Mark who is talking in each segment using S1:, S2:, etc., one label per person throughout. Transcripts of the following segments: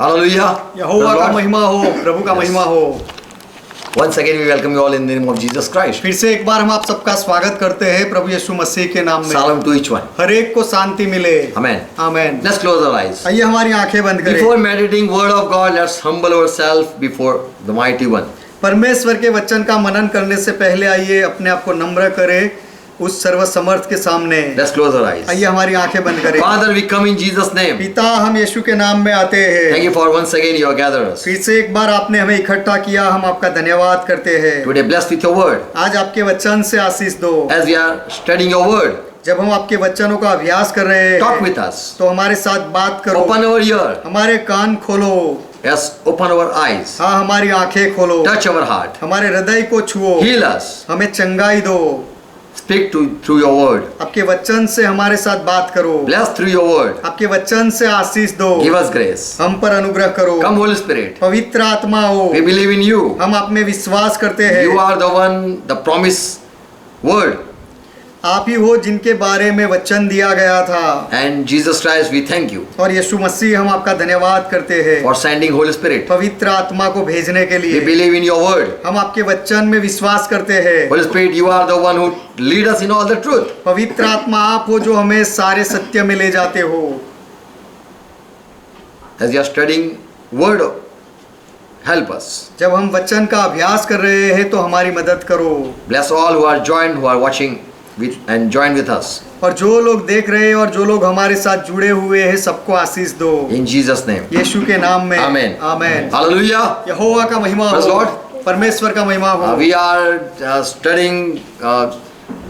S1: Hallelujah.
S2: यहोवा का महिमा हो, प्रभु का महिमा हो।
S1: Once again we welcome you all in the name of Jesus Christ.
S2: फिर से एक बार हम आप सबका स्वागत करते हैं प्रभु यीशु मसीह के नाम में।
S1: Shalom to each one.
S2: हर एक को शांति मिले।
S1: Amen.
S2: Amen.
S1: Let's close our eyes.
S2: आइए हमारी आंखें बंद करें।
S1: Before meditating word of God, let's humble ourselves before the mighty one.
S2: परमेश्वर के वचन का मनन करने से पहले आइए अपने आप को नम्र करें उस सर्वसमर्थ के सामने।
S1: Let's close our eyes.
S2: आइए हमारी आंखें बंद करें।
S1: Father, we come in Jesus' name.
S2: पिता, हम यीशु के नाम में आते हैं।
S1: Thank you for once again you have gathered us.
S2: फिर से एक बार आपने हमें इकट्ठा किया, हम आपका धन्यवाद करते हैं।
S1: Today blessed with your word.
S2: आज आपके वचन से आशीष दो।
S1: As we are studying your word,
S2: जब हम आपके वचनों का अभ्यास कर रहे हैं,
S1: talk with us.
S2: तो हमारे साथ बात करो।
S1: Open our ear.
S2: हमारे कान खोलो।
S1: Yes, open our eyes.
S2: हाँ, हमारी आंखें खोलो।
S1: Touch our heart.
S2: हमारे हृदय को छुओ।
S1: Heal us.
S2: हमें चंगाई दो।
S1: Speak through your word.
S2: आपके वचन से हमारे साथ बात करो।
S1: Bless through your word.
S2: आपके वचन से आशीष दो।
S1: Give us grace.
S2: हम पर अनुग्रह करो।
S1: Come Holy Spirit.
S2: पवित्र आत्मा हो।
S1: We believe in you.
S2: हम आप में विश्वास करते हैं।
S1: You are the one, the promise word.
S2: आप ही हो जिनके बारे में वचन दिया गया था।
S1: And Jesus Christ, we thank you
S2: और यीशु मसीह, हम आपका धन्यवाद करते हैं
S1: for sending Holy Spirit.
S2: पवित्र आत्मा को भेजने के
S1: We
S2: लिए।
S1: believe in your word.
S2: हम आपके वचन में विश्वास करते हैं।
S1: Holy Spirit, you are the one who lead us in all the truth.
S2: पवित्र आत्मा आप हो जो हमें सारे सत्य में ले जाते हो।
S1: As we are studying word, help us.
S2: जब हम वचन का अभ्यास कर रहे हैं तो हमारी मदद करो।
S1: Bless all who are joined, who are watching with and join with us.
S2: और जो लोग देख रहे हैं और जो लोग हमारे साथ जुड़े हुए हैं, सबको आशीष दो
S1: In Jesus' name.
S2: यीशु के नाम में।
S1: Amen.
S2: आमेन।
S1: Hallelujah.
S2: यहोवा का महिमा
S1: Praise
S2: हो।
S1: Lord.
S2: परमेश्वर का महिमा हो।
S1: We are studying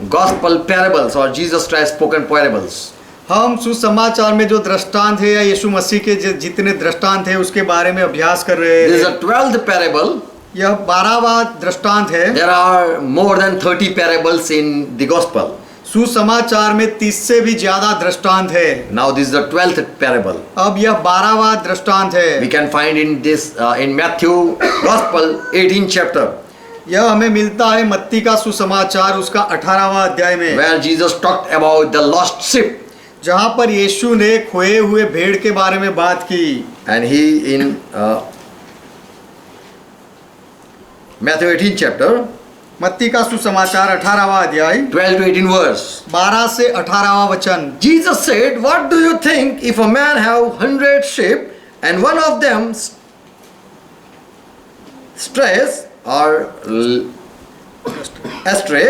S1: gospel parables or Jesus Christ spoken parables.
S2: हम सुसमाचार में जो दृष्टांत है या यीशु मसीह के जितने दृष्टांत है उसके बारे में अभ्यास कर रहे
S1: This is
S2: हैं।
S1: a 12th parable.
S2: यह 12वां दृष्टांत है।
S1: There are more than 30 parables in the gospel.
S2: सुसमाचार में 30 से भी ज्यादा दृष्टांत है।
S1: Now this is the 12th parable.
S2: अब यह 12वां दृष्टांत है।
S1: We can find in this in Matthew Gospel 18th chapter
S2: यह हमें मिलता है मत्ती का सुसमाचार उसका 18वां अध्याय में,
S1: where Jesus talked about the lost sheep,
S2: जहाँ पर यीशु ने खोए हुए भेड़ के बारे में बात की।
S1: and he in Matthew 18th chapter
S2: मत्ती का सुसमाचार 18वां अध्याय
S1: 12 to 18 verse.
S2: 12 से 18वां वचन।
S1: Jesus said, "What do you think if a man have 100 sheep and one of them strays or astray?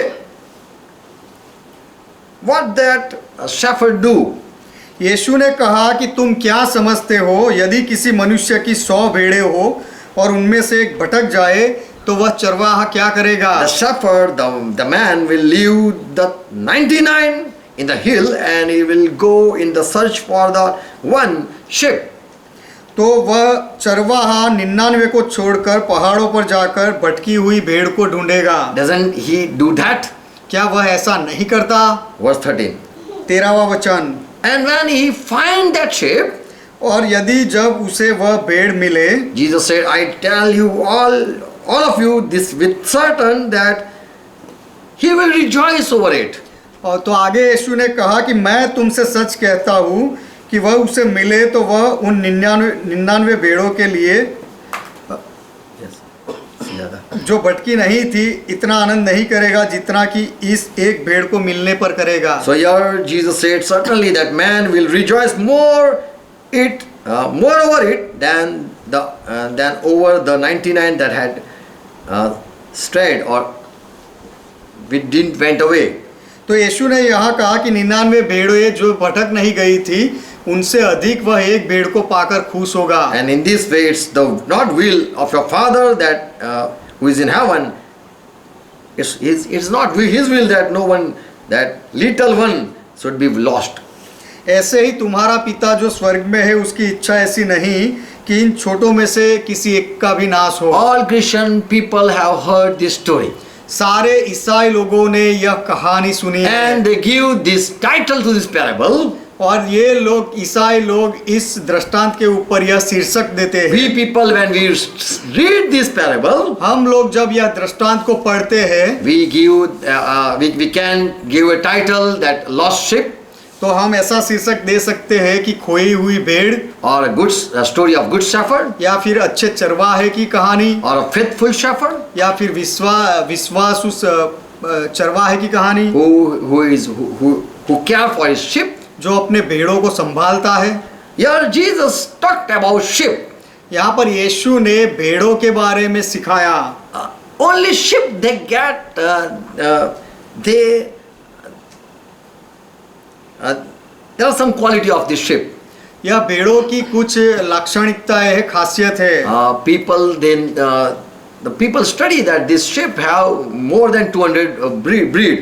S1: What that shepherd do?"
S2: यीशु ने कहा कि तुम क्या समझते हो, यदि किसी मनुष्य की 100 भेड़ें हो और उनमें से एक भटक जाए तो वह चरवाहा क्या करेगा?
S1: The shepherd, the man will leave the 99 in the hill and he will go in the search for the one sheep.
S2: तो वह चरवाहा 99 को छोड़कर पहाड़ों पर जाकर भटकी हुई भेड़ को ढूंढेगा।
S1: Doesn't he do that?
S2: क्या वह ऐसा नहीं करता?
S1: Verse 13.
S2: 13वां वचन।
S1: And when he find that sheep,
S2: और यदि जब उसे वह भेड़ मिले,
S1: Jesus said, "I tell you all of you this with certain that he will rejoice over it."
S2: और तो आगे यीशु ने कहा कि मैं तुमसे सच कहता हूँ कि वह उसे मिले तो वह उन 99 भेड़ों के लिए जो भटकी नहीं थी इतना आनंद नहीं करेगा जितना कि इस एक भेड़ को मिलने पर करेगा।
S1: So here Jesus said certainly that man will rejoice more over it than over the 99 that had strayed or went away.
S2: तो यीशु ने यहाँ कहा कि 99 भेड़ें जो भटक नहीं गई थी उनसे अधिक वह एक भेड़ को पाकर खुश होगा।
S1: And in this way it's the not will of your Father that who is in heaven. It's not his will that no one, that little one should be lost.
S2: ऐसे ही तुम्हारा पिता जो स्वर्ग में है उसकी इच्छा ऐसी नहीं कि इन छोटों में से किसी एक का भी नाश हो।
S1: All Christian people have heard this story.
S2: सारे ईसाई लोगों ने यह कहानी सुनी है।
S1: And they give this title to this parable.
S2: और ये लोग ईसाई लोग इस दृष्टांत के ऊपर यह शीर्षक देते हैं।
S1: We people when we read this parable,
S2: हम लोग जब यह दृष्टांत को पढ़ते हैं
S1: we can give a title that lost sheep.
S2: तो हम ऐसा शीर्षक दे सकते हैं कि खोई हुई भेड़,
S1: or a story of good shepherd,
S2: या फिर अच्छे चरवाहे की कहानी,
S1: or a faithful shepherd
S2: या फिर विश्वास उस चरवाहे की कहानी
S1: who care for his sheep.
S2: जो अपने भेड़ों को संभालता है।
S1: Here Jesus talked about sheep.
S2: यहाँ पर यीशु ने भेड़ों के बारे में सिखाया।
S1: Only sheep they get there are some quality of the sheep.
S2: यह भेड़ों की कुछ लाक्षणिकताएं है, खासियत है।
S1: The people study that this sheep have more than 200 breed.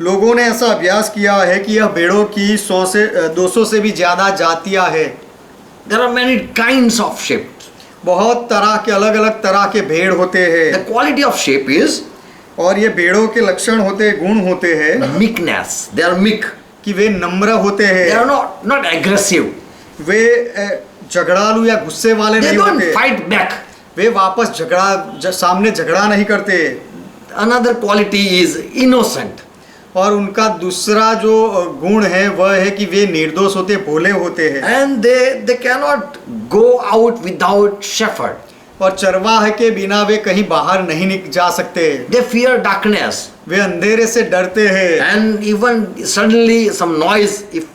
S2: लोगों ने ऐसा अभ्यास किया है कि यह भेड़ों की 100 से 200 से भी ज्यादा जातियां है।
S1: There are many kinds of sheep.
S2: बहुत तरह के अलग अलग तरह के भेड़ होते हैं।
S1: The quality of sheep is
S2: और ये भेड़ों के लक्षण होते, गुण होते हैं
S1: meekness. They are meek.
S2: कि वे नम्र होते
S1: They
S2: हैं।
S1: are not aggressive.
S2: वे झगड़ालू या गुस्से वाले
S1: They
S2: नहीं
S1: don't
S2: होते।
S1: fight back.
S2: वे वापस सामने झगड़ा नहीं करते।
S1: Another quality is innocent.
S2: और उनका दूसरा जो गुण है वह है कि वे निर्दोष होते, भोले होते हैं।
S1: And they cannot go out without shepherd.
S2: और चरवाहे के बिना वे कहीं बाहर नहीं जा सकते।
S1: They fear darkness.
S2: वे अंधेरे से डरते हैं।
S1: And even suddenly some noise, if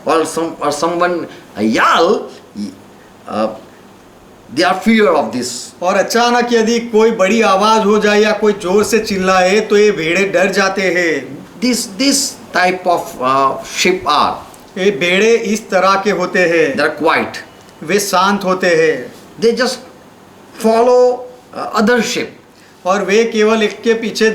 S1: or someone yell, they are fear of this.
S2: और अचानक यदि कोई बड़ी आवाज हो जाए या कोई जोर से चिल्लाए तो ये भेड़े डर जाते हैं।
S1: This type of sheep are.
S2: ये भेड़े इस तरह के होते हैं।
S1: They are quiet.
S2: वे शांत होते हैं।
S1: They just follow other sheep.
S2: और वे केवल एक के पीछे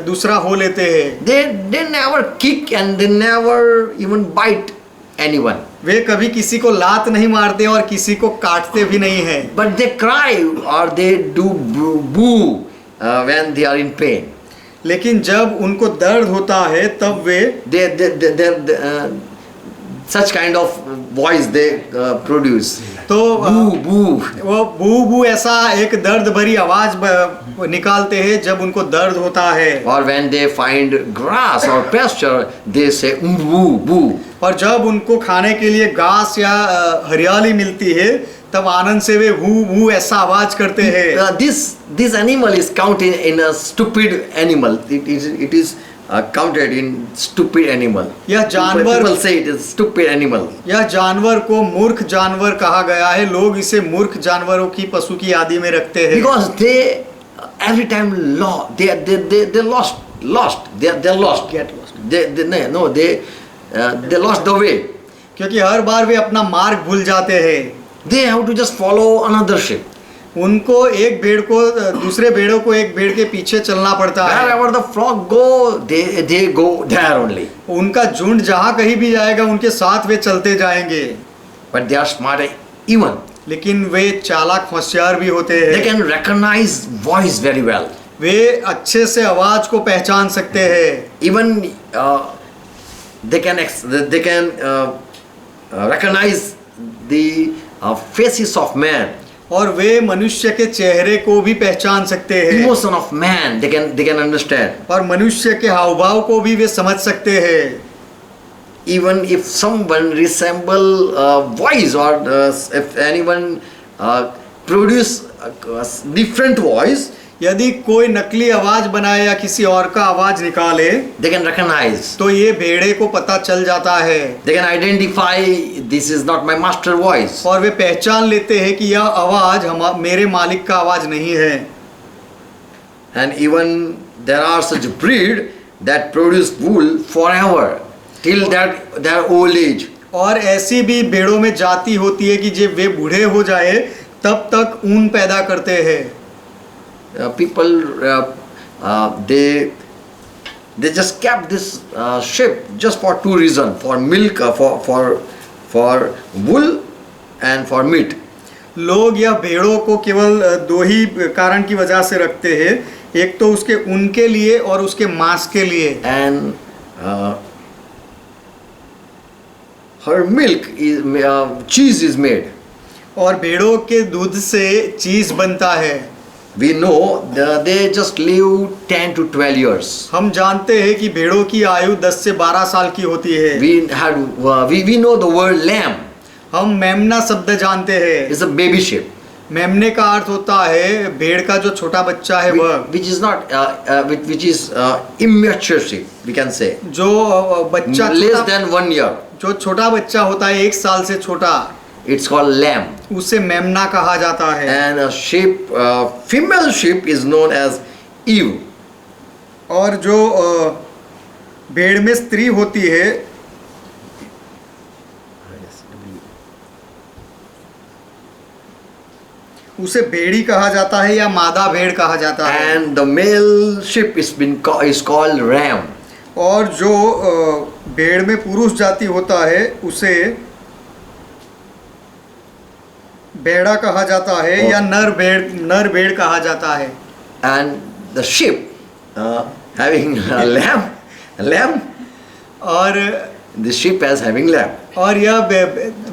S2: दूसरा हो लेते हैं।
S1: They never kick and they never even bite anyone.
S2: वे कभी किसी को लात नहीं मारते और किसी को काटते भी नहीं हैं।
S1: But they cry or they do boo when they are in pain.
S2: लेकिन जब उनको दर्द होता है तब वे
S1: such kind of voice they produce.
S2: तो
S1: Boo boo.
S2: वो बू बू ऐसा एक दर्द भरी आवाज निकालते हैं जब उनको दर्द होता है।
S1: Or when they find grass or pasture, they say boo boo.
S2: और जब उनको खाने के लिए घास या हरियाली मिलती है तब आनंद से वे वू वू ऐसा आवाज करते हैं।
S1: This animal is counted in a stupid animal. It is counted in stupid animal.
S2: यह जानवर,
S1: people say it is stupid animal.
S2: यह जानवर को मूर्ख जानवर कहा गया है। लोग इसे मूर्ख जानवरों की, पशु की आदि में रखते हैं।
S1: Because they every time they lost. They lost.
S2: Get lost.
S1: They lost the way.
S2: क्योंकि हर बार वे अपना मार्ग भूल जाते हैं।
S1: They have to just follow another sheep.
S2: उनको एक भेड़ को दूसरे भेड़ों को एक भेड़ के पीछे चलना पड़ता है।
S1: Wherever the flock go, they go there only.
S2: उनका झुंड जहाँ कहीं भी जाएगा उनके साथ वे चलते जाएंगे।
S1: But they are smart even.
S2: लेकिन वे चालाक होशियार भी होते हैं।
S1: They can recognize voice very well.
S2: वे अच्छे से आवाज को पहचान सकते हैं।
S1: Even they can recognize the faces of man.
S2: और वे मनुष्य के चेहरे को भी पहचान सकते हैं।
S1: Emotion of man they can understand.
S2: और मनुष्य के हाव भाव को भी वे समझ सकते हैं।
S1: Even if someone resemble voice or if anyone produce different voice,
S2: यदि कोई नकली आवाज बनाए या किसी और का आवाज निकाले
S1: they can recognize.
S2: तो ये भेड़े को पता चल जाता है।
S1: They can identify this is not my master voice.
S2: और वे पहचान लेते हैं कि यह आवाज मेरे मालिक का आवाज नहीं है।
S1: And even there are such breed that produce wool forever till their old age.
S2: और ऐसी भी भेड़ों में जाति होती है कि जब वे बूढ़े हो जाए तब तक ऊन पैदा करते हैं।
S1: People they just kept this sheep just for two reasons: for milk, for wool, and for meat.
S2: लोग यह भेड़ों को केवल दो ही कारण की वजह से रखते हैं, एक तो उसके ऊन के लिए और उसके मांस के लिए।
S1: And her milk is cheese is made.
S2: और भेड़ों के दूध से चीज बनता है।
S1: we know they just live 10 to 12 years.
S2: हम जानते हैं कि भेड़ों की आयु 10 से 12 साल की होती है।
S1: We know the word lamb
S2: हम मेमना शब्द जानते हैं।
S1: is a baby sheep,
S2: मेमने का अर्थ होता है भेड़ का जो छोटा बच्चा है वह,
S1: which is not which is immature sheep, we can say,
S2: जो बच्चा
S1: less than 1 year.
S2: जो छोटा बच्चा होता है 1 साल से छोटा,
S1: It's called lamb.
S2: उसे मेमना कहा जाता है।
S1: And a sheep, female sheep is known as ewe.
S2: और जो भेड़ में स्त्री होती है उसे भेड़ी कहा जाता है या मादा भेड़ कहा जाता है।
S1: And the male sheep is called ram.
S2: और जो भेड़ में पुरुष जाति होता है उसे भेड़ा कहा जाता है या नर भेड़ कहा जाता है।
S1: And the sheep having a lamb,
S2: और
S1: the sheep as having lamb.
S2: और यह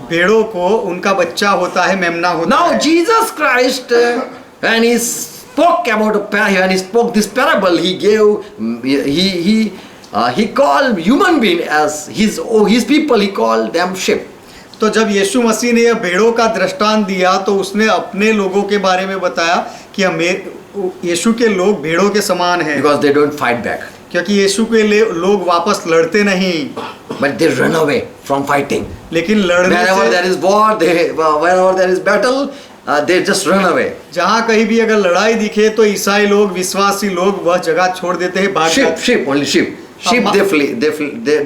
S2: भेड़ों को उनका बच्चा होता है मेमना होता
S1: Now
S2: है।
S1: Jesus Christ, when he spoke when he spoke this parable, he gave he called human being as his people. He called them sheep.
S2: तो जब यीशु मसीह ने यह भेड़ों का दृष्टांत दिया तो उसने अपने लोगों के बारे में बताया कि यीशु के लोग भेड़ों के समान हैं,
S1: Because they don't fight back,
S2: क्योंकि यीशु के लोग वापस लड़ते नहीं,
S1: but they run away from fighting.
S2: लेकिन लड़ने
S1: Wherever there
S2: से
S1: is war, wherever there is battle, they just run away.
S2: जहाँ कहीं भी अगर लड़ाई दिखे तो ईसाई लोग, विश्वासी लोग वह जगह छोड़ देते हैं, भाग जाते हैं।
S1: Sheep, only sheep. Sheep, they flee,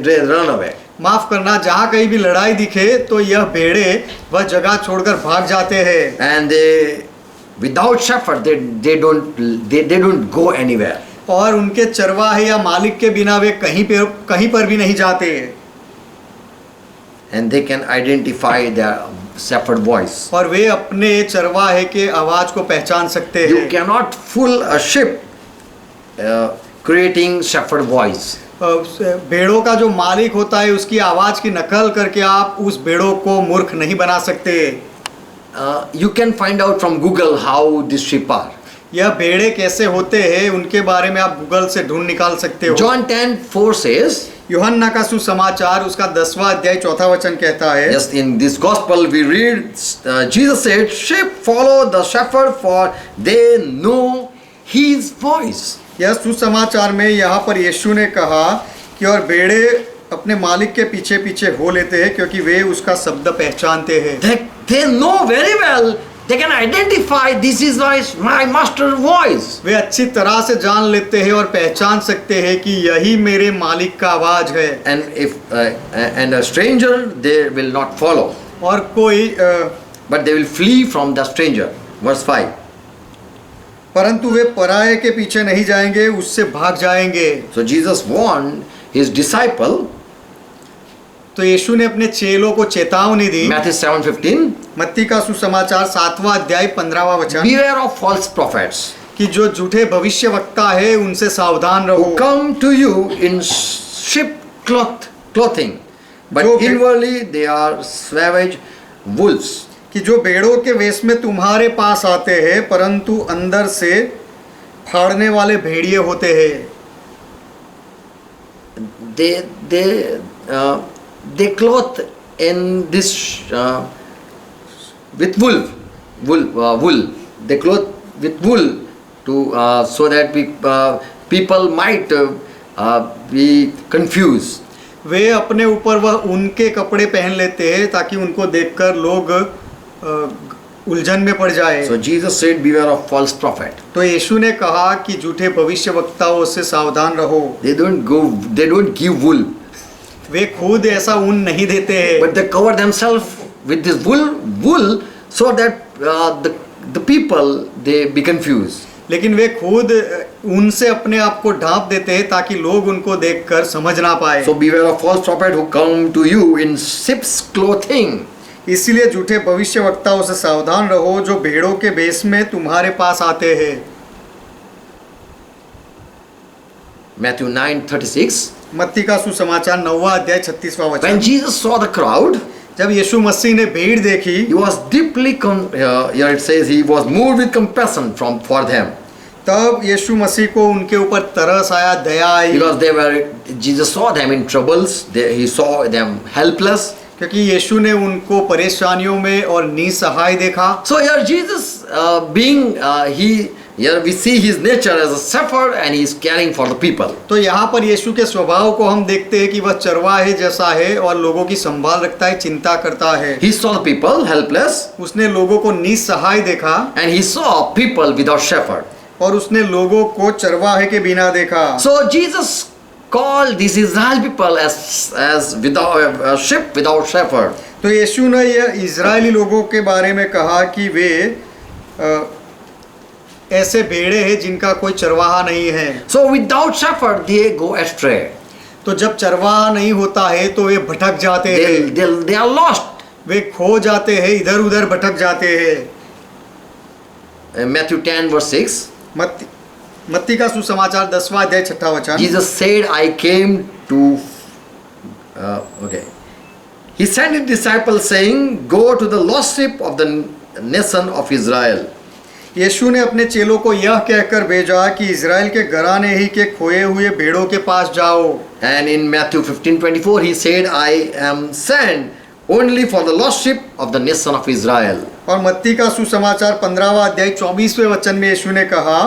S1: they run away.
S2: माफ करना, जहाँ कहीं भी लड़ाई दिखे तो यह भेड़े वह जगह छोड़कर भाग जाते हैं।
S1: And without shepherd, they don't go anywhere.
S2: और उनके चरवाहे या मालिक के बिना वे कहीं पर भी नहीं जाते।
S1: And they can identify their shepherd voice.
S2: और वे अपने चरवाहे के आवाज को पहचान सकते
S1: You
S2: हैं।
S1: cannot fool a sheep creating shepherd voice.
S2: भेड़ों का जो मालिक होता है उसकी आवाज की नकल करके आप उस भेड़ों को मूर्ख नहीं बना सकते।
S1: You can find out from Google how these sheep are.
S2: यह भेड़े कैसे होते हैं उनके बारे में आप गूगल से ढूंढ निकाल सकते हो।
S1: John 10:4 says,
S2: यूहन्ना का सुसमाचार उसका 10वां अध्याय 4था वचन कहता है,
S1: yes, in this gospel we read, Jesus said, sheep follow the shepherd for they know his voice.
S2: यह सुसमाचार में यहाँ पर यीशु ने कहा कि और भेड़े अपने मालिक के पीछे पीछे हो लेते हैं क्योंकि वे उसका शब्द पहचानते हैं।
S1: They know very well, they can identify this is my master voice.
S2: वे अच्छी तरह से जान लेते हैं और पहचान सकते हैं कि यही मेरे मालिक का आवाज है।
S1: And a stranger they will not follow,
S2: और कोई
S1: but they will flee from the stranger. Verse 5.
S2: परंतु वे पराये के पीछे नहीं जाएंगे, उससे भाग जाएंगे।
S1: So Jesus warned his disciple,
S2: तो यीशु ने अपने चेलों को चेतावनी दी।
S1: Matthew 7:15,
S2: मत्ती का सुसमाचार 7वां अध्याय 15वां वचन,
S1: beware of false prophets
S2: कि जो झूठे भविष्यवक्ता है उनसे सावधान रहो,
S1: who come to you in sheep clothing, but
S2: जो
S1: inwardly they are savage wolves.
S2: कि जो भेड़ों के वेश में तुम्हारे पास आते हैं परंतु अंदर से फाड़ने वाले भेड़िए होते हैं।
S1: They clothe in this with wool. They clothe with wool to so that people might be confused.
S2: वे अपने ऊपर वह उनके कपड़े पहन लेते हैं ताकि उनको देखकर लोग उलझन में पड़ जाए।
S1: So Jesus said, beware of false prophet.
S2: तो यीशु ने कहा कि झूठे भविष्यवक्ताओं से सावधान रहो।
S1: They don't give wool,
S2: वे खुद ऐसा ऊन नहीं देते हैं,
S1: but they cover themselves with this wool so that the people they be confused.
S2: लेकिन वे खुद उनसे अपने आप को ढांप देते हैं ताकि लोग उनको देखकर समझ ना पाए।
S1: So beware of false prophet who come to you in sheep's clothing.
S2: इसलिए झूठे भविष्यवक्ताओं से सावधान रहो जो भेड़ों के भेष में तुम्हारे पास आते हैं।
S1: Matthew 9:36.
S2: मत्ती का सुसमाचार 9वां अध्याय 36वां
S1: When
S2: वचन,
S1: Jesus saw the crowd,
S2: जब यीशु मसीह ने भीड़ देखी
S1: he was here it says he was moved with compassion for them.
S2: तब यीशु मसीह को उनके ऊपर तरस आया, दया आई,
S1: Because Jesus saw them in troubles, he saw them helpless.
S2: क्योंकि यीशु ने उनको परेशानियों में और निसहाय देखा।
S1: So here Jesus here we see his nature as a shepherd and he is caring for the people.
S2: तो यहाँ पर यीशु के स्वभाव को हम देखते हैं कि वह चरवाहे जैसा है और लोगों की संभाल रखता है, चिंता करता है।
S1: He saw the people helpless
S2: उसने लोगों को निसहाय देखा
S1: and he saw people without shepherd.
S2: और उसने लोगों को चरवाहे के बिना देखा।
S1: So Jesus called these Israel people as without a sheep without shepherd.
S2: तो यीशु ने यह इजरायली लोगों के बारे में कहा कि वे ऐसे भेड़े हैं जिनका कोई चरवाहा नहीं है।
S1: So without shepherd they go astray.
S2: तो जब चरवाहा नहीं होता है तो वे भटक जाते हैं,
S1: They are lost.
S2: वे खो जाते हैं, इधर उधर भटक जाते हैं।
S1: Matthew 10 verse 6.
S2: मत्ती का सुसमाचार 10वां अध्याय 6वां वचन।
S1: Jesus said, I came to He sent his disciples saying, go to the lost sheep of the nation of Israel.
S2: यीशु ने अपने चेलों को यह कहकर भेजा कि इज़राइल के घराने ही के खोए हुए भेड़ों के पास जाओ।
S1: And in Matthew 15:24 he said, I am sent only for the lost sheep of the nation of Israel.
S2: और मत्ती का सुसमाचार 15वां अध्याय 24वें वचन में यीशु ने कहा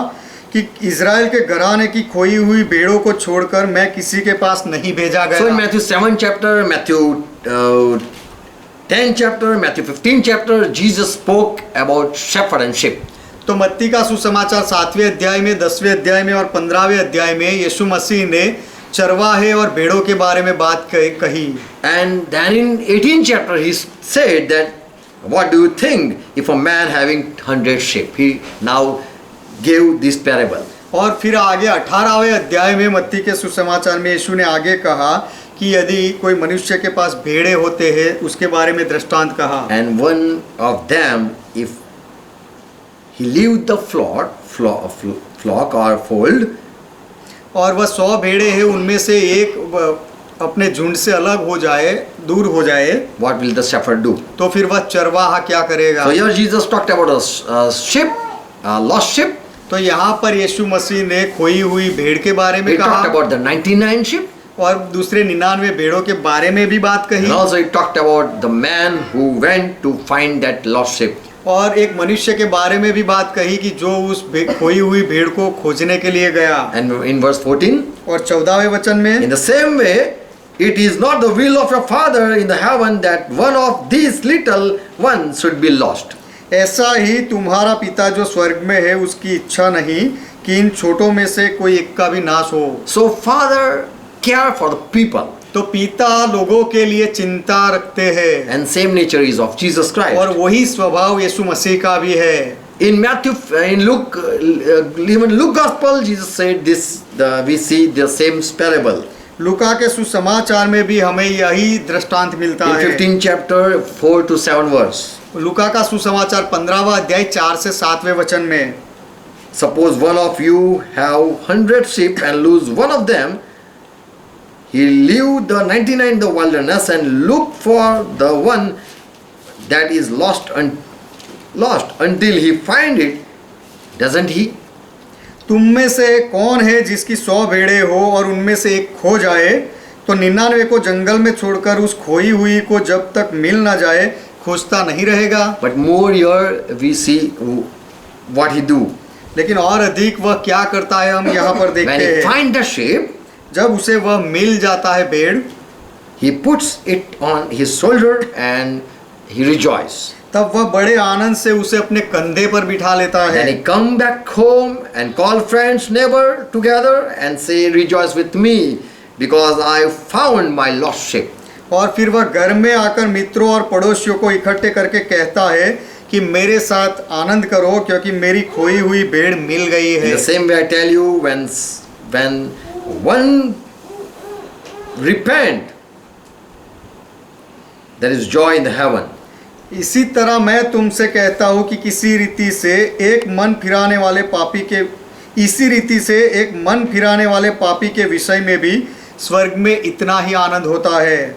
S2: कि इज़राइल के घराने की खोई हुई भेड़ों को छोड़कर मैं किसी के पास नहीं भेजा गया।
S1: So in Matthew 7 chapter, Matthew 10 chapter, Matthew 15 chapter, Jesus spoke about shepherd and sheep.
S2: तो मत्ती का सुसमाचार 7वें अध्याय में, 10वें अध्याय में और 15वें अध्याय में यीशु मसीह ने चरवाहे और भेड़ों के बारे में बात कही।
S1: And then in 18th chapter he said that, what do you think if a man having 100 sheep? He now gave this parable.
S2: और फिर आगे 18वें अध्याय में मत्ती के सुसमाचार में यीशु ने आगे कहा कि यदि कोई मनुष्य के पास भेड़े होते हैं उसके बारे में दृष्टांत कहा।
S1: And one of them, if he leave the flock or fold,
S2: और वह 100 भेड़े हैं उनमें से एक अपने झुंड से अलग हो जाए, दूर हो जाए,
S1: what will the shepherd do?
S2: तो फिर वह चरवाहा क्या करेगा?
S1: So here Jesus talked about a sheep, a lost sheep.
S2: तो यहाँ पर यीशु मसीह ने खोई हुई भेड़ के बारे में
S1: He
S2: कहा
S1: talked about the 99 sheep.
S2: और दूसरे 99 भेड़ों के बारे में भी बात कही।
S1: And also he talked about the man who went to find that lost sheep.
S2: और एक मनुष्य के बारे में भी बात कही कि जो उस खोई हुई भेड़ को खोजने के लिए गया।
S1: And in verse 14,
S2: और 14वें वचन में,
S1: in the same way, it is not the will of your Father in the heaven that one of these little ones should be lost.
S2: ऐसा ही तुम्हारा पिता जो स्वर्ग में है उसकी इच्छा नहीं कि इन छोटों में से कोई एक का भी नाश हो।
S1: So Father care for the people.
S2: तो पिता लोगों के लिए चिंता रखते हैं।
S1: And same nature is of Jesus Christ.
S2: और वही स्वभाव यीशु मसीह का भी है।
S1: In Luke, even Luke Gospel, Jesus said this. We see the same parable.
S2: लूका के सुसमाचार में भी हमें यही दृष्टांत मिलता
S1: In
S2: है।
S1: 15th chapter 4 to 7 verse.
S2: लूका का सुसमाचार 15वां अध्याय 4 से 7वें वचन में,
S1: Suppose one of you have 100 sheep and lose one of them. He leave the 99 in the wilderness and look for the one that is lost until he find it, doesn't he?
S2: तुम में से कौन है जिसकी 100 भेड़ें हो और उनमें से एक खो जाए तो 99 को जंगल में छोड़कर उस खोई हुई को जब तक मिल ना जाए खोजता नहीं रहेगा।
S1: But more here we see what he do.
S2: लेकिन और अधिक वह क्या करता है हम यहाँ पर
S1: When
S2: देखते
S1: he
S2: हैं।
S1: find the sheep,
S2: जब उसे वह मिल जाता है भेड़,
S1: he puts it on his shoulder and he rejoices.
S2: तब वह बड़े आनंद से उसे अपने कंधे पर बिठा लेता है।
S1: Then he come back home and call friends, neighbor together and say, rejoice with me because I found my lost sheep.
S2: और फिर वह घर में आकर मित्रों और पड़ोसियों को इकट्ठे करके कहता है कि मेरे साथ आनंद करो क्योंकि मेरी खोई हुई भेड़ मिल गई
S1: In
S2: है।
S1: the same way I tell you, when one repent, there is joy in the heaven.
S2: इसी तरह मैं तुमसे कहता हूँ कि इसी रीति से एक मन फिराने वाले पापी के विषय में भी स्वर्ग में इतना ही आनंद होता है।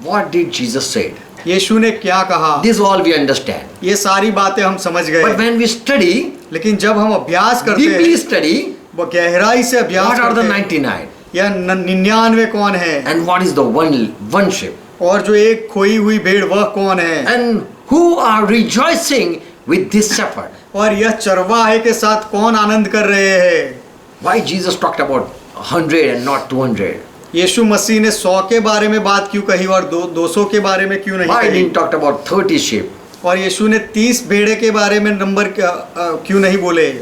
S1: what did Jesus said?
S2: यीशु ने क्या कहा?
S1: This all we understand.
S2: ये सारी बातें हम समझ
S1: But
S2: गए,
S1: when we study,
S2: लेकिन जब हम अभ्यास करते
S1: deeply
S2: हैं,
S1: study,
S2: वो गहराई से अभ्यास
S1: what are
S2: करते
S1: the
S2: हैं,
S1: 99?
S2: यह 99 कौन है
S1: And what is the one sheep?
S2: और जो एक खोई हुई भेड़ वह कौन है,
S1: And who are rejoicing with this shepherd?
S2: और यह चरवाहे के साथ कौन आनंद कर रहे हैं?
S1: Why Jesus talked about 100 and not 200?
S2: यीशु मसीह ने 100 के बारे में बात क्यों कही और 200 के बारे में क्यों नहीं
S1: Why
S2: कही?
S1: didn't talk about 30 sheep?
S2: और यीशु ने 30 भेड़े के बारे में नंबर क्यों नहीं बोले?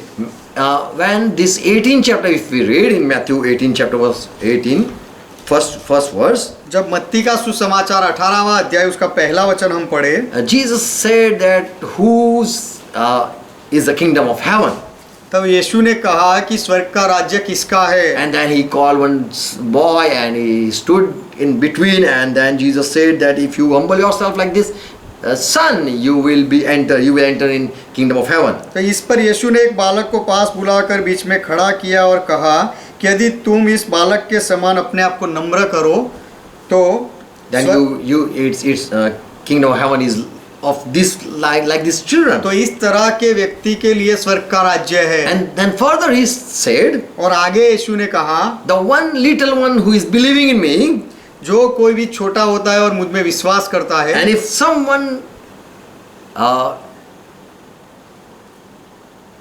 S1: When this 18th chapter, if we read in Matthew 18 chapter verse 18, first verse,
S2: जब मत्ती का सुसमाचार 18वां अध्याय उसका पहला वचन हम पढ़े,
S1: Jesus said that whose is the kingdom of heaven?
S2: तब यीशु ने कहा कि स्वर्ग का राज्य किसका है?
S1: And then he called one boy and he stood in between, and then Jesus said that if you humble yourself like this, son, you will enter in kingdom of heaven.
S2: तो इस पर यीशु ने एक बालक को पास बुलाकर बीच में खड़ा किया और कहा कि यदि तुम इस बालक के समान अपने आप को नम्र करो तो
S1: Then it's kingdom of heaven is of this like these children.
S2: तो इस तरह के व्यक्ति के लिए स्वर्ग का राज्य है।
S1: And then further he said,
S2: और आगे यीशु ने कहा,
S1: the one little one who is believing in me,
S2: जो कोई भी छोटा होता है और मुझ में विश्वास करता है,
S1: and if someone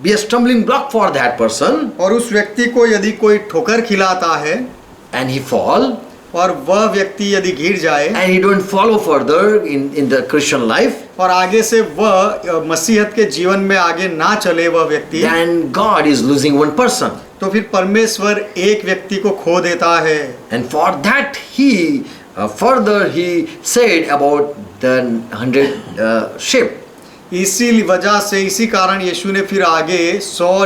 S1: be a stumbling block for that person,
S2: और उस व्यक्ति को यदि कोई ठोकर खिलाता है
S1: and he fall,
S2: और वह व्यक्ति यदि गिर जाए
S1: and he don't follow further in the Christian life,
S2: और आगे से वह मसीहत के जीवन में आगे ना चले वह व्यक्ति,
S1: then God is losing one person.
S2: तो फिर परमेश्वर एक व्यक्ति को खो देता है।
S1: And for that he further he said about the 100 sheep.
S2: इसी वजह से, इसी कारण यीशु ने फिर आगे 100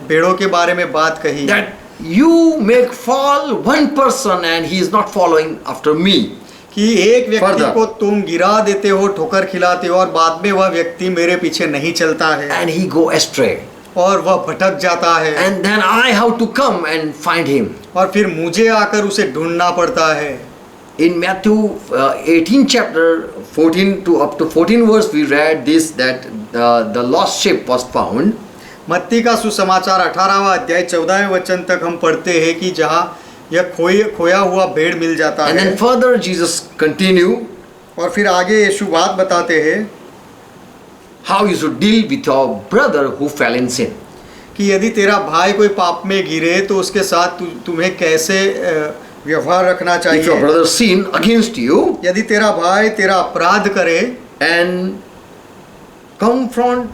S2: भेड़ों के बारे में बात कही,
S1: That you make fall one person and he is not following after me.
S2: कि एक व्यक्ति
S1: Further.
S2: को तुम गिरा देते हो, ठोकर खिलाते हो और बाद में वह व्यक्ति मेरे पीछे नहीं चलता है
S1: And he go astray.
S2: और वह भटक जाता है,
S1: And then I have to come and find him.
S2: और फिर मुझे आकर उसे ढूंढना पड़ता है।
S1: In Matthew 18 chapter 14 to up to 14 verse we read this that the lost sheep was found.
S2: मत्ती का सुसमाचार 18वां अध्याय 14वें वचन तक हम पढ़ते हैं कि जहाँ यह खोया हुआ भेड़ मिल जाता
S1: And
S2: है।
S1: then further Jesus continue
S2: और फिर आगे यीशु बात बताते हैं
S1: how you should deal with your brother who fell in sin.
S2: कि यदि तेरा भाई कोई पाप में गिरे तो उसके साथ तुम्हें कैसे व्यवहार रखना
S1: If your
S2: चाहिए।
S1: brother sin against you,
S2: यदि तेरा भाई तेरा अपराध करे
S1: and confront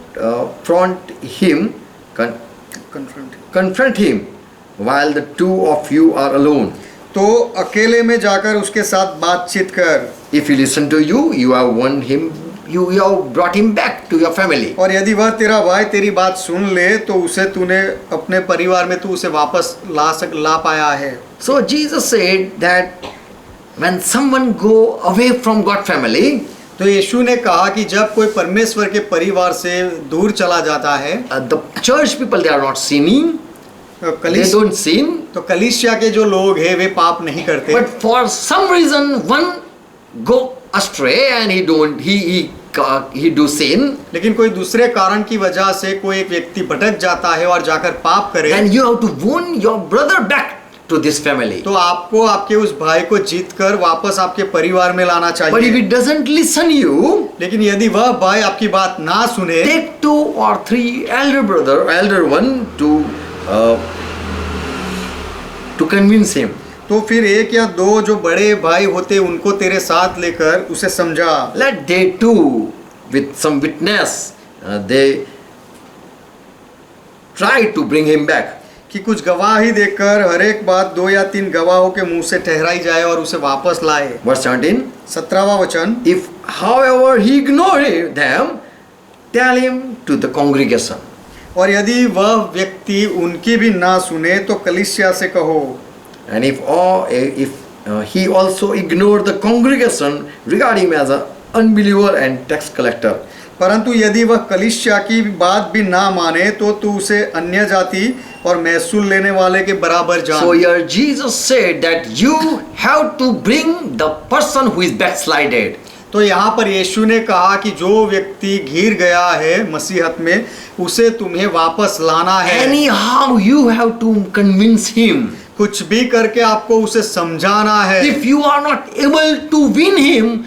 S1: him while the two of you are alone.
S2: तो अकेले में जाकर उसके साथ बातचीत कर,
S1: If he listen to you, you have won him. You have brought him back to your family.
S2: और यदि वह तेरा भाई तेरी बात सुन ले तो उसे तूने अपने परिवार में तू उसे वापस ला पाया है।
S1: So Jesus said that when someone go away from God family,
S2: तो यीशु ने कहा कि जब कोई परमेश्वर के परिवार से दूर चला जाता है,
S1: the church people they are not sinning. They don't sin.
S2: तो कलीसिया के जो लोग हैं वे पाप नहीं करते,
S1: But for some reason one go astray and he do sin.
S2: लेकिन कोई दूसरे कारण की वजह से कोई एक व्यक्ति भटक जाता है और जाकर पाप करे,
S1: Then you have to win your brother back to this family.
S2: तो आपको आपके उस भाई को जीत कर वापस आपके परिवार में लाना
S1: But if
S2: चाहिए।
S1: he doesn't listen you,
S2: लेकिन यदि वह भाई आपकी बात ना सुने
S1: take 2 or 3 elder one to convince him.
S2: तो फिर एक या दो जो बड़े भाई होते उनको तेरे साथ लेकर उसे समझा।
S1: Let they too with some witness they try to bring him back.
S2: कि कुछ गवाही देकर हर एक बात 2 या 3 गवाहों के मुंह से ठहराई जाए और उसे वापस लाए।
S1: Verse 17.
S2: 17वां वचन,
S1: If however he ignore them, tell him to the congregation.
S2: और यदि वह व्यक्ति उनकी भी ना सुने तो कलीसिया से कहो।
S1: And if he also ignore the congregation, regard him as an unbeliever and tax collector.
S2: परंतु यदि वह कलीसिया की बात भी ना माने तो तू उसे अन्य जाति और महसूल लेने वाले के बराबर
S1: So
S2: जान।
S1: here Jesus said that you have to bring the person who is backslided.
S2: तो यहाँ पर यीशु ने कहा कि जो व्यक्ति घिर गया है मसीहत में उसे तुम्हें वापस लाना है।
S1: Anyhow you have to convince him.
S2: कुछ भी करके आपको उसे समझाना है।
S1: If you are not able to win him,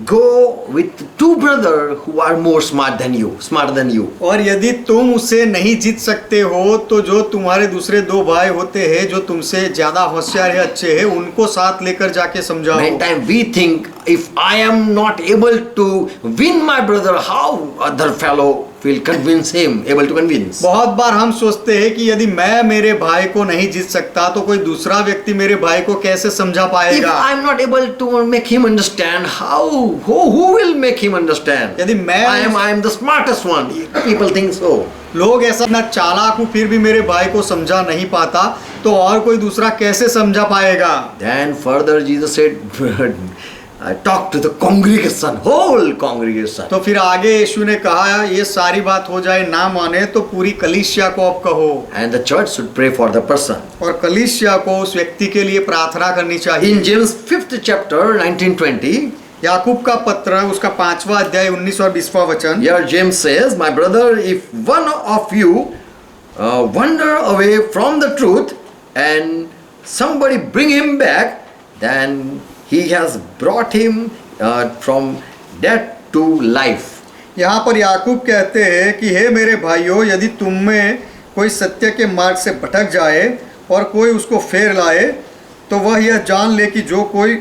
S1: go with two brothers who are more smarter than you.
S2: और यदि तुम उसे नहीं जीत सकते हो तो जो तुम्हारे दूसरे दो भाई होते हैं जो तुमसे ज्यादा होशियार है, अच्छे हैं, उनको साथ लेकर जाके समझाओ।
S1: Many times we think if I am not able to win my brother, how other fellow will convince him, able to convince.
S2: बहुत बार हम सोचते हैं कि यदि मैं मेरे भाई को नहीं जीत सकता तो कोई दूसरा व्यक्ति मेरे भाई को कैसे समझा
S1: If
S2: पाएगा।
S1: I am not able to make him understand, who will make him understand?
S2: यदि मैं
S1: I am the smartest one. People think so.
S2: लोग ऐसा इतना चालाक हूँ फिर भी मेरे भाई को समझा नहीं पाता तो और कोई दूसरा कैसे समझा पाएगा।
S1: Then further Jesus said, I talk to the congregation, whole congregation.
S2: तो फिर आगे यीशु ने कहा ये सारी बात हो जाए ना माने तो पूरी कलीसिया को आप कहो
S1: And the church should pray for the person.
S2: और कलीसिया को उस व्यक्ति के लिए प्रार्थना करनी चाहिए।
S1: In James 5th chapter 19-20,
S2: याकूब का पत्र उसका 5वां अध्याय 19 और 20वां वचन।
S1: here James says, my brother, if one of you wander away from the truth and somebody bring him back, then he has brought him from death to life.
S2: यहाँ पर याकूब कहते हैं कि हे मेरे भाइयों, यदि तुम में कोई सत्य के मार्ग से भटक जाए और कोई उसको फेर लाए तो वह यह जान ले कि जो कोई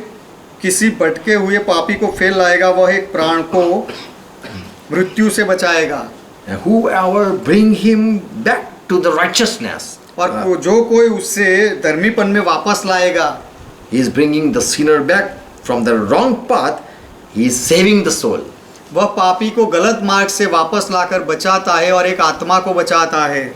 S2: किसी भटके हुए पापी को फेर लाएगा वह एक प्राण को मृत्यु से बचाएगा।
S1: And whoever bring him back to the righteousness,
S2: और जो कोई उससे धर्मीपन में वापस लाएगा,
S1: he is bringing the sinner back from the wrong path, he is saving the soul.
S2: वह पापी को गलत मार्ग से वापस लाकर बचाता है और एक आत्मा को बचाता है।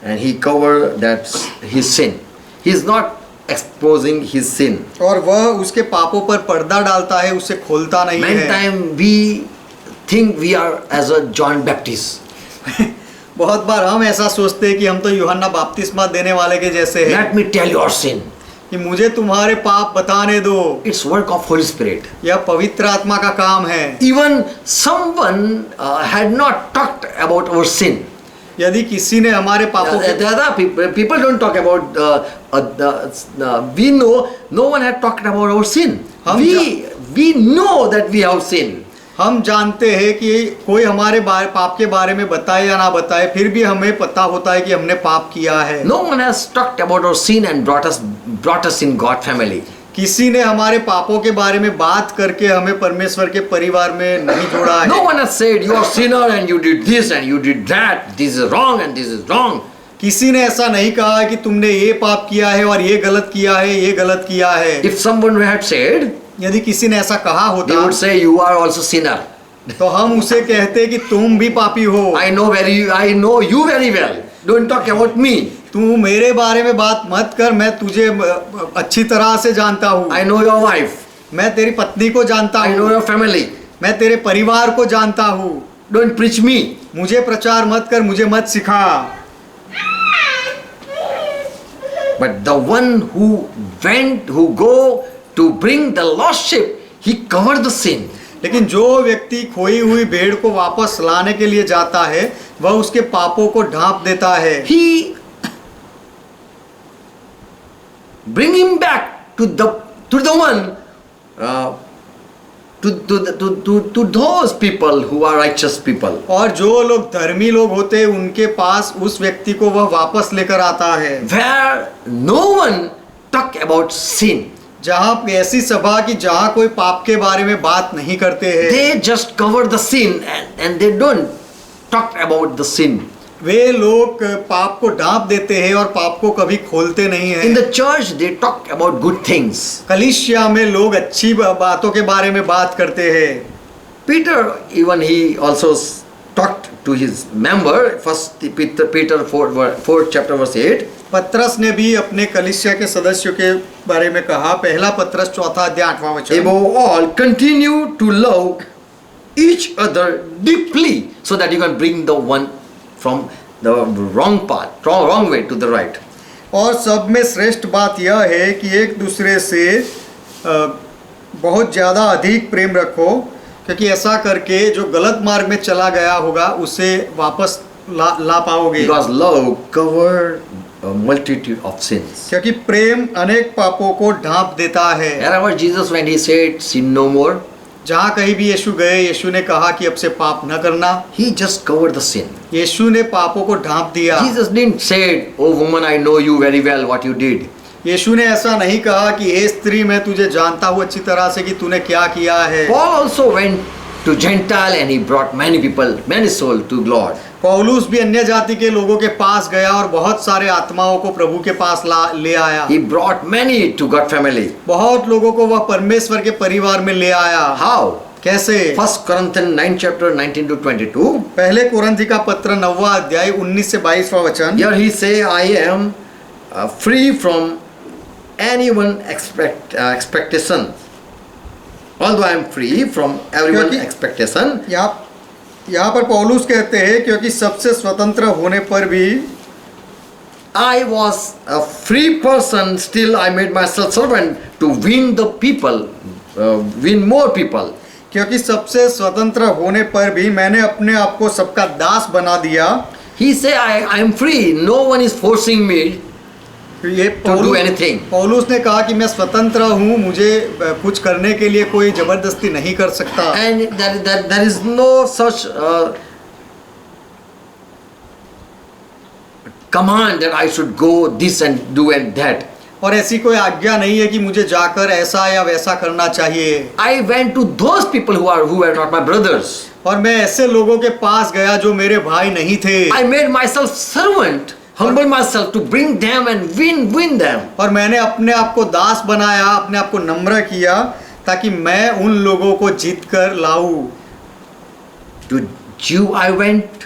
S1: And he covered that his sin. He is not exposing his sin.
S2: और वह उसके पापों पर पर्दा डालता है, उसे खोलता नहीं
S1: Many
S2: है।
S1: times we think we are as a John Baptist.
S2: बहुत बार हम ऐसा सोचते हैं कि हम तो यूहन्ना बपतिस्मा देने वाले के जैसे हैं
S1: Let me tell your sin.
S2: कि मुझे तुम्हारे पाप बताने दो।
S1: It's work of Holy Spirit.
S2: यह पवित्र आत्मा का काम है।
S1: Even someone had not talked about our sin.
S2: यदि किसी ने हमारे पापों के
S1: The other people don't talk about. We know no one had talked about our sin. We know that we have sinned.
S2: हम जानते हैं कि कोई हमारे पाप के बारे में बताए या ना बताए, फिर भी हमें पता होता है कि हमने पाप किया है।
S1: No one has talked about our sin and brought us in God family.
S2: किसी ने हमारे पापों के बारे में बात करके हमें परमेश्वर के परिवार में नहीं जोड़ा है।
S1: No one has said you are sinner and you did this and you did that. This is wrong and this is wrong.
S2: किसी ने ऐसा नहीं कहा कि तुमने ये पाप किया है और ये गलत किया है, ये गलत किया है।
S1: If someone had said,
S2: यदि किसी ने ऐसा कहा
S1: they
S2: होता
S1: would say you are also sinner.
S2: तो हम उसे कहते कि तुम भी पापी हो।
S1: I know you very well. Don't talk about me.
S2: तू मेरे बारे में बात मत कर, मैं तुझे अच्छी तरह से जानता हूँ।
S1: I know your wife.
S2: मैं तेरी पत्नी को जानता
S1: I know
S2: हूँ,
S1: your family.
S2: मैं तेरे परिवार को जानता हूँ।
S1: Don't preach me.
S2: मुझे प्रचार मत कर, मुझे मत सिखा।
S1: But the one who go to bring the lost sheep, he covered the sin.
S2: लेकिन जो व्यक्ति खोई हुई भेड़ को वापस लाने के लिए जाता है वह उसके पापों को ढांप देता है।
S1: He bring him back to the one to those people who are righteous people.
S2: और जो लोग धर्मी लोग होते हैं उनके पास उस व्यक्ति को वह वापस लेकर आता है।
S1: Where no one talk about sin.
S2: जहाँ ऐसी सभा की जहाँ कोई पाप के बारे में बात नहीं करते हैं।
S1: They just cover the sin and they don't talk about the sin.
S2: वे लोग पाप को ढांप देते हैं और पाप को कभी खोलते नहीं हैं।
S1: In the church they talk about good things.
S2: कलीसिया में लोग अच्छी बातों के बारे में बात करते हैं।
S1: Peter even he also talked to his member, first Peter 4 chapter verse 8.
S2: पत्रस ने भी अपने कलीसिया के सदस्यों के बारे में कहा, पहला पत्रस 4:8
S1: Above all, continue to love each other deeply, so that you can bring the one from the wrong path, wrong way to the right.
S2: और सब में श्रेष्ठ बात यह है कि एक दूसरे से बहुत ज़्यादा अधिक प्रेम रखो, क्योंकि ऐसा करके जो गलत मार्ग में चला गया होगा उसे वापस ला पाओगे।
S1: Because love covers a multitude of sins.
S2: क्योंकि प्रेम अनेक पापों को ढांप देता है।
S1: Wherever Jesus went, he said, "Sin no more."
S2: जहाँ कहीं भी यीशु गए, यीशु ने कहा कि अब से पाप न करना।
S1: He just covered the sin.
S2: यीशु ने पापों को ढांप दिया।
S1: Jesus didn't say, "Oh woman, I know you very well what you did."
S2: यीशु ने ऐसा नहीं कहा कि हे स्त्री, मैं तुझे जानता हूँ अच्छी तरह से कि तूने क्या किया है।
S1: Paul also went to Gentile and he brought many people, many souls to Lord.
S2: पौलुस भी अन्य जाति के लोगों के पास गया और बहुत सारे आत्माओं को प्रभु के पास ले आया।
S1: He brought many to God family.
S2: बहुत लोगों को वह परमेश्वर के परिवार में ले आया।
S1: How?
S2: कैसे?
S1: 1 Corinthians 9 chapter 19 to 22.
S2: पहले कुरिन्थी का पत्र 9वां अध्याय 19 से 22वां वचन।
S1: Here he say, "I am free from anyone expectation. Although I am free from everyone
S2: क्योंकि-
S1: expectation."
S2: यहाँ पर पौलुस कहते हैं, क्योंकि सबसे स्वतंत्र होने पर भी
S1: I was a free person, still I made myself servant to win the people, win more people.
S2: क्योंकि सबसे स्वतंत्र होने पर भी मैंने अपने आप को सबका दास बना दिया।
S1: He say, I am free. No one is forcing me
S2: ये
S1: to do anything.
S2: पौलुस ने कहा कि मैं स्वतंत्र हूँ, मुझे कुछ करने के लिए कोई जबरदस्ती नहीं कर सकता।
S1: And there is no such command that I should go this and do and that.
S2: और ऐसी कोई आज्ञा नहीं है कि मुझे जाकर ऐसा या वैसा करना चाहिए।
S1: I went to those people who were not my brothers.
S2: और मैं ऐसे लोगों के पास गया जो मेरे भाई नहीं थे।
S1: I made myself servant, humble myself to bring them and win them.
S2: और मैंने अपने आप को दास बनाया, अपने आप को नम्र किया, ताकि मैं उन लोगों को जीत कर लाऊं।
S1: To Jew I went.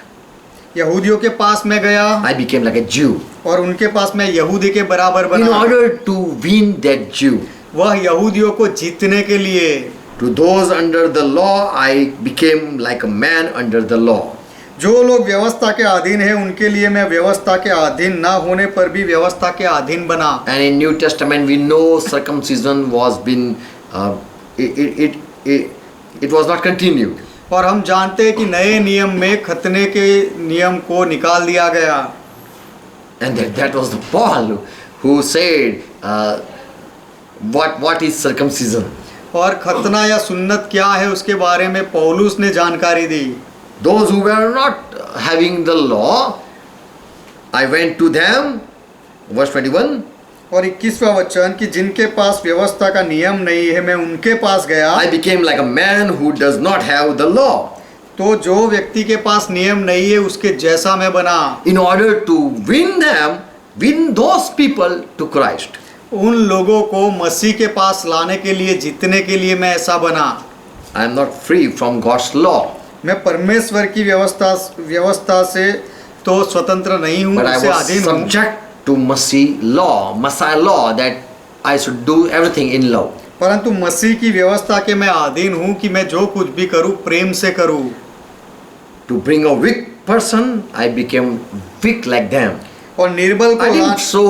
S2: यहूदियों के पास मैं गया
S1: I became like a Jew.
S2: और उनके पास मैं यहूदी के बराबर
S1: In
S2: बना,
S1: order to win that Jew.
S2: वह यहूदियों को जीतने के लिए।
S1: To those under the law, I became like a man under the law.
S2: जो लोग व्यवस्था के अधीन हैं उनके लिए मैं व्यवस्था के अधीन ना होने पर भी व्यवस्था के अधीन बना।
S1: And in New Testament, we know circumcision was been, it was not continued.
S2: और हम जानते हैं कि नए नियम में खतने के नियम को निकाल दिया गया।
S1: And that was the Paul who said, what is circumcision?
S2: और खतना या सुन्नत क्या है उसके बारे में पौलुस ने जानकारी दी।
S1: Those who were not having the law, I went to them, verse 21.
S2: और 21वां वचन कि जिनके पास व्यवस्था का नियम नहीं है मैं उनके पास गया।
S1: I became like a man who does not have the law.
S2: तो जो व्यक्ति के पास नियम नहीं है उसके जैसा मैं बना।
S1: In order to win those people to Christ.
S2: उन लोगों को मसीह के पास लाने के लिए, जीतने के लिए मैं ऐसा बना।
S1: I am not free from God's law.
S2: मैं परमेश्वर की व्यवस्था से तो स्वतंत्र नहीं हूँ,
S1: But I
S2: उससे
S1: was
S2: अधीन हूँ।
S1: subject to Messiah law, that I should do everything in love.
S2: परंतु मसीह की व्यवस्था के मैं अधीन हूँ कि मैं जो कुछ भी करूँ प्रेम से करूँ।
S1: To bring a weak person, I became weak like them.
S2: और निर्बल
S1: I
S2: को
S1: didn't show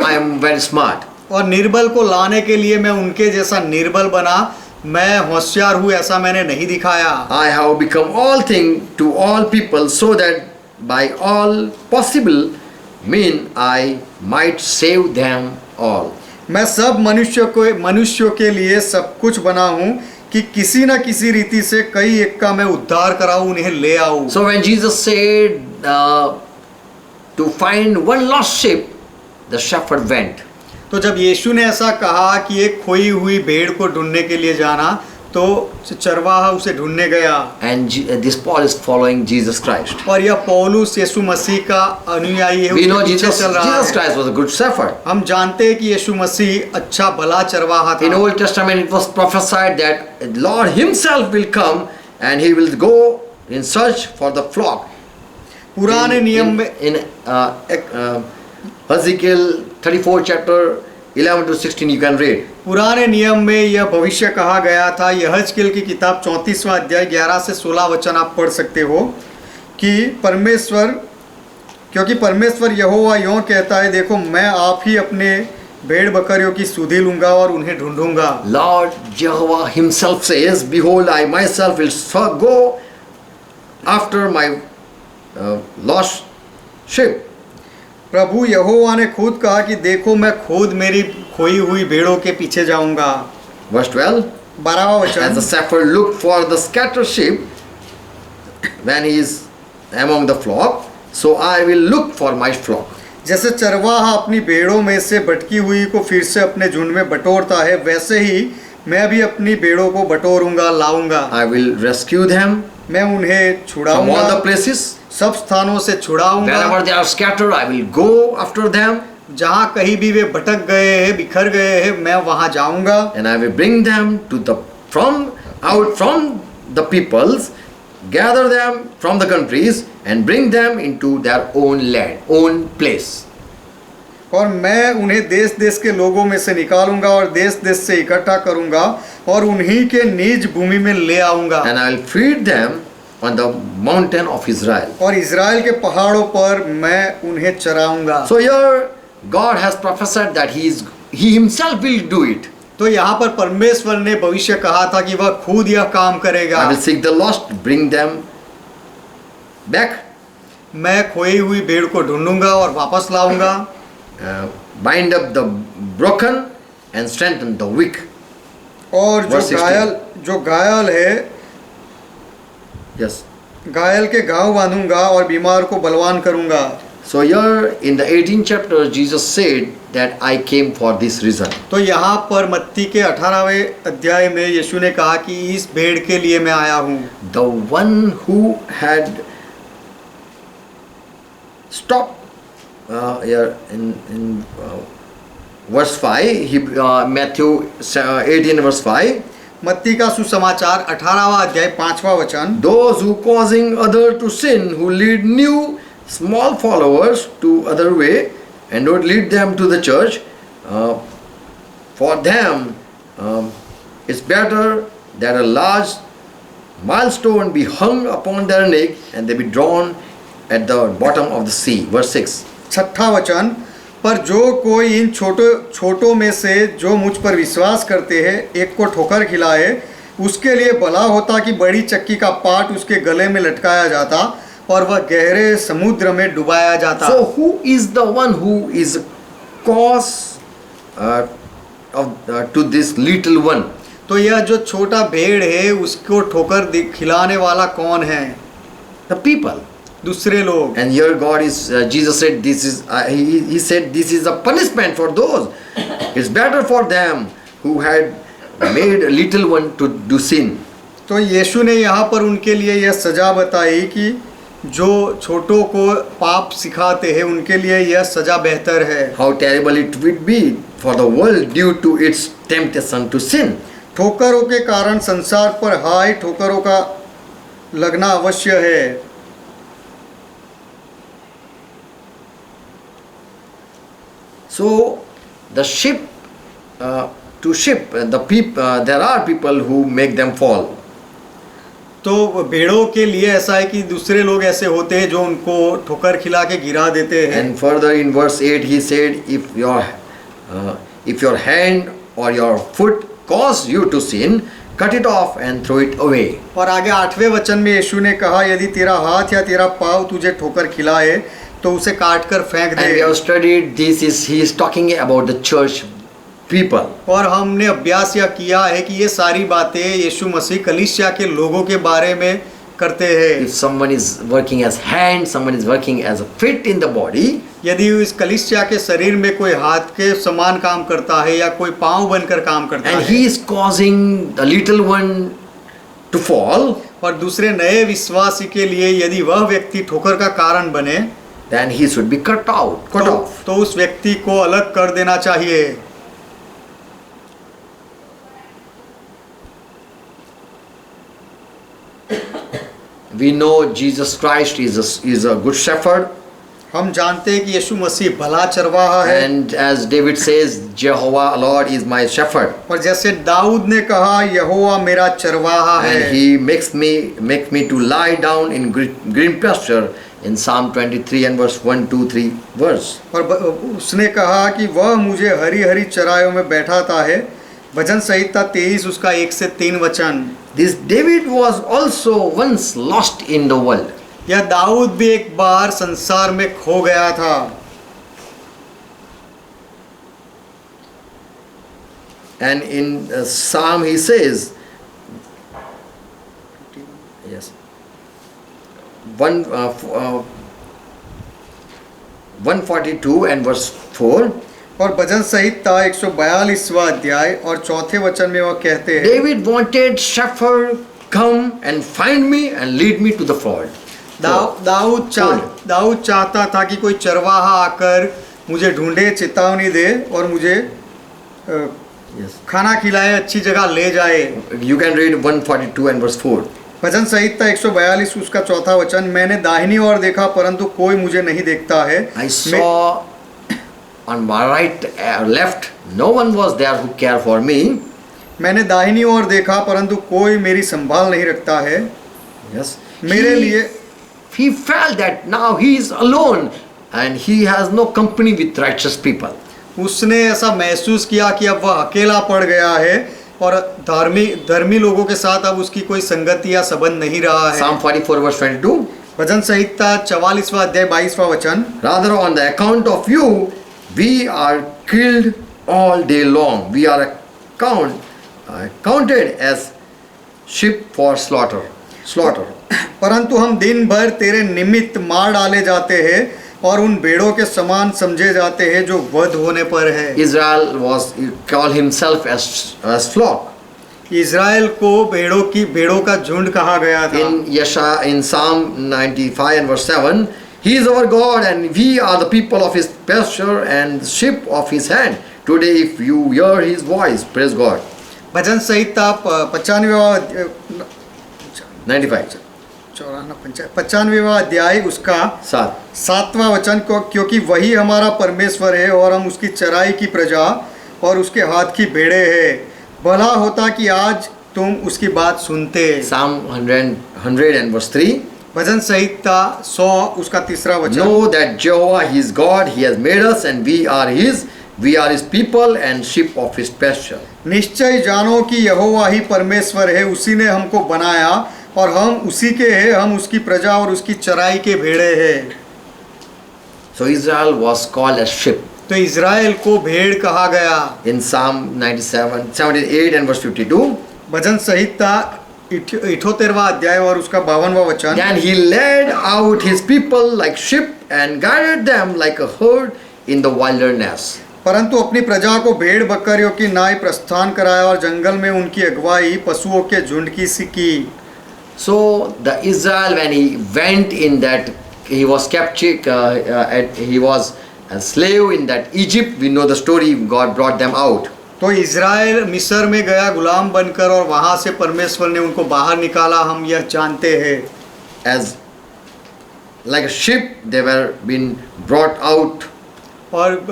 S1: I am very smart.
S2: और निर्बल को लाने के लिए मैं उनके जैसा निर्बल बना। मैं होशियार हूँ ऐसा मैंने नहीं दिखाया।
S1: I have become all things to all people, so that by all possible mean I might save them all.
S2: मैं सब मनुष्यों के लिए सब कुछ बना हूँ कि किसी न किसी रीति से कई एक का मैं उद्धार कराऊं, उन्हें ले आऊं।
S1: So when Jesus said to find one lost sheep, the shepherd went.
S2: तो जब यीशु ने ऐसा कहा कि एक खोई हुई भेड़ को ढूंढने के लिए जाना, तो चरवाहा उसे ढूंढने गया।
S1: And this Paul is following Jesus Christ.
S2: और यह पौलुस यीशु मसीह का अनुयायी है,
S1: We know
S2: उसके पीछे
S1: Jesus
S2: चल रहा है।
S1: Christ was a good shepherd.
S2: हम जानते हैं कि यीशु मसीह अच्छा भला चरवाहा
S1: In
S2: था।
S1: Old Testament it was prophesied that Lord himself will come and he will go in search for the flock
S2: पुराने नियम में
S1: in Ezekiel 34 chapter 11 to 16 you can read.
S2: पुराने नियम में यह भविष्य कहा गया था। यहजकेल की किताब 34वां अध्याय 11 से 16 वचन आप पढ़ सकते हो कि क्योंकि परमेश्वर यहोवा यों कहता है, देखो मैं आप ही अपने भेड़ बकरियों की सुधि लूंगा और उन्हें ढूंढूंगा।
S1: Lord Jehovah himself says, behold, I myself will go after my lost sheep.
S2: प्रभु यहोवा ने खुद कहा कि देखो मैं खुद मेरी खोई हुई भेड़ों के पीछे जाऊंगा।
S1: Verse 12,
S2: 12वां
S1: as the
S2: वचन,
S1: shepherd looked for the scattered sheep when he is among the flock, so I will look for my flock.
S2: जैसे चरवाहा अपनी भेड़ों में से भटकी हुई को फिर से अपने झुंड में बटोरता है, वैसे ही मैं भी अपनी भेड़ों को बटोरूंगा, लाऊंगा।
S1: I will rescue them
S2: मैं उन्हें
S1: from
S2: छुड़ाऊंगा,
S1: all the places.
S2: सब स्थानों से छुड़ाऊंगा।
S1: Wherever they are scattered, I will go after them,
S2: जहाँ कहीं भी वे भटक गए हैं, बिखर गए हैं, मैं वहाँ जाऊंगा
S1: and I will bring them out from the peoples, gather them from the countries, and bring them into their own land, own place.
S2: और मैं उन्हें देश देश के लोगों में से निकालूंगा और देश देश से इकट्ठा करूंगा और उन्हीं के निज भूमि में ले आऊंगा।
S1: And I will feed them on the mountain of Israel.
S2: और इज़राइल के पहाड़ों पर मैं उन्हें चराऊंगा।
S1: So here God has prophesied that He Himself will do it.
S2: तो यहाँ पर परमेश्वर ने भविष्य कहा था कि वह खुद यह काम करेगा।
S1: I will seek the lost, bring them back,
S2: मैं खोई हुई भेड़ को ढूंढूंगा और वापस लाऊंगा,
S1: bind up the broken and strengthen the weak.
S2: और
S1: Verse 16.
S2: जो घायल है,
S1: Yes.
S2: घायल के घाव बांधूंगा और बीमार को बलवान करूंगा।
S1: So here in the 18th chapter, Jesus said that I came for this reason.
S2: तो यहाँ पर मत्ती के 18वें अध्याय में यीशु ने कहा कि इस भेड़ के लिए मैं आया हूँ।
S1: The one who had stopped here in verse 5, Matthew 18 verse 5,
S2: मत्ती का सुसमाचार 18वां अध्याय 5वां वचन,
S1: those who causing other to sin, who lead new small followers to other way and don't lead them to the church, for them it's better that a large milestone be hung upon their neck and they be drawn at the bottom of the sea. Verse 6.
S2: 6ठा वचन, पर जो कोई इन छोटों में से जो मुझ पर विश्वास करते हैं एक को ठोकर खिलाए, उसके लिए भला होता कि बड़ी चक्की का पाट उसके गले में लटकाया जाता और वह गहरे समुद्र में डुबाया जाता।
S1: So who is the one who is cause to this little one?
S2: तो यह जो छोटा भेड़ है उसको ठोकर खिलाने वाला कौन है?
S1: The people.
S2: दूसरे लोग।
S1: And here God is, Jesus said this is, he said this is a punishment for those. It's better for them who had made a little one to do sin.
S2: तो यीशु ने यहाँ पर उनके लिए यह सजा बताई कि जो छोटों को पाप सिखाते हैं उनके लिए यह सजा बेहतर है।
S1: How terrible it would be for the world due to its temptation to sin.
S2: ठोकरों के कारण संसार पर हाय ठोकरों का लगना अवश्य है।
S1: So the ship to ship the people, there are people who make them fall.
S2: तो भेड़ों के लिए ऐसा है कि दूसरे लोग ऐसे होते हैं जो उनको ठोकर खिला के गिरा देते हैं।
S1: And further in verse 8 he said, if your hand or your foot cause you to sin, cut it off and throw it away.
S2: और आगे 8वें वचन में यीशु ने कहा, यदि तेरा हाथ या तेरा पाँव तुझे ठोकर खिलाए तो उसे काट कर फेंक दे।
S1: And we have studied this, he is talking about the church people.
S2: और हमने अभ्यास यह किया है कि ये सारी बातें यीशु मसीह कलीसिया के लोगों के बारे में करते हैं।
S1: If someone is working as hand, someone is working as a fit in the body,
S2: यदि इस कलीसिया के शरीर में कोई हाथ के समान काम करता है या कोई पाँव बनकर काम करता
S1: and
S2: है
S1: he is causing the little one to fall,
S2: और दूसरे नए विश्वासी के लिए यदि वह व्यक्ति ठोकर का कारण बने
S1: then he should be cut off.
S2: तो उस व्यक्ति को अलग कर देना चाहिए।
S1: we know Jesus Christ is a good shepherd,
S2: हम जानते हैं कि यीशु मसीह भला चरवाहा है,
S1: and as David says, Jehovah Lord is my shepherd,
S2: और जैसे दाऊद ने कहा यहोवा मेरा चरवाहा
S1: and
S2: है,
S1: he makes me to lie down in green pasture in Psalm 23 and verse 1, 2, 3 verse.
S2: और उसने कहा कि वह मुझे हरी हरी चराइयों में बैठाता है। भजन संहिता 23 उसका 1 से 3 वचन।
S1: This David was also once lost in the world.
S2: यह दाऊद भी एक बार संसार में खो गया था।
S1: And in Psalm he says, yes, 142 and verse 4.
S2: और भजन संहिता 142वां अध्याय और चौथे वचन में वह कहते हैं,
S1: David wanted shepherd come and find me and lead me to the fold.
S2: Dawood चाहता था कि कोई चरवाहा आकर मुझे ढूंढे, चेतावनी दे और मुझे
S1: Yes.
S2: खाना खिलाए, अच्छी जगह ले जाए।
S1: You can read 142 and verse 4.
S2: भजन संहिता 142 उसका चौथा वचन, मैंने दाहिनी ओर देखा परंतु कोई मुझे नहीं देखता है।
S1: I saw on my right, left, no one was there who cared for me.
S2: मैंने दाहिनी ओर देखा परंतु कोई मेरी संभाल नहीं रखता है।
S1: Yes.
S2: मेरे लिए
S1: He felt that now he is alone and he has no company with righteous people.
S2: उसने ऐसा महसूस किया कि अब वह अकेला पड़ गया है और धर्मी लोगों के साथ अब उसकी कोई संगति या संबंध नहीं रहा है।
S1: Psalm 44 verse 22.
S2: भजन संहिता 44वां अध्याय 22वां वचन,
S1: Rather on the account of you we are killed all day long. We are counted as sheep for slaughter.
S2: परंतु हम दिन भर तेरे निमित्त मार डाले जाते हैं और उन भेड़ों के समान समझे जाते हैं जो वध होने पर है।
S1: Israel was called himself as flock.
S2: Israel को भेड़ों का झुंड कहा गया था।
S1: In Psalm 95 and verse 7, He is our God and we are the people of His pasture and sheep of His hand. Today if you hear His voice, praise God.
S2: भजन संहिता 95वां अध्याय उसका 7वां वचन को, क्योंकि वही हमारा परमेश्वर है और हम उसकी चराई की प्रजा और उसके हाथ की भेड़े हैं। भला होता कि आज तुम उसकी बात सुनते।
S1: Psalm 100 and verse 3.
S2: भजन संहिता 100 उसका 3रा वचन,
S1: Know that Jehovah He is God, He has made us and we are His people and sheep of His pasture.
S2: निश्चय जानो कि यहोवा ही परमेश्वर है, उसी ने हमको बनाया और हम उसी के हैं, हम उसकी प्रजा और उसकी चराई के भेड़े हैं।
S1: So Israel was called as sheep.
S2: तो इज़राइल को भेड़ कहा गया।
S1: In Psalm 78 and verse 52.
S2: भजन संहिता 78वां अध्याय और उसका 52वां वचन,
S1: Then He led out His people like sheep and guided them like a herd in the wilderness.
S2: परंतु अपनी प्रजा को भेड़ बकरियों की नाई प्रस्थान कराया और जंगल में उनकी अगुवाई पशुओं के झुंड की सी की।
S1: So the Israel, when he went in that, he was captured, he was a slave in that Egypt. We know the story. God brought them out.
S2: तो इज़राइल मिस्र में गया गुलाम बनकर और वहाँ से परमेश्वर ने उनको बाहर निकाला, हम यह जानते हैं।
S1: As like a sheep, they were being brought out.
S2: और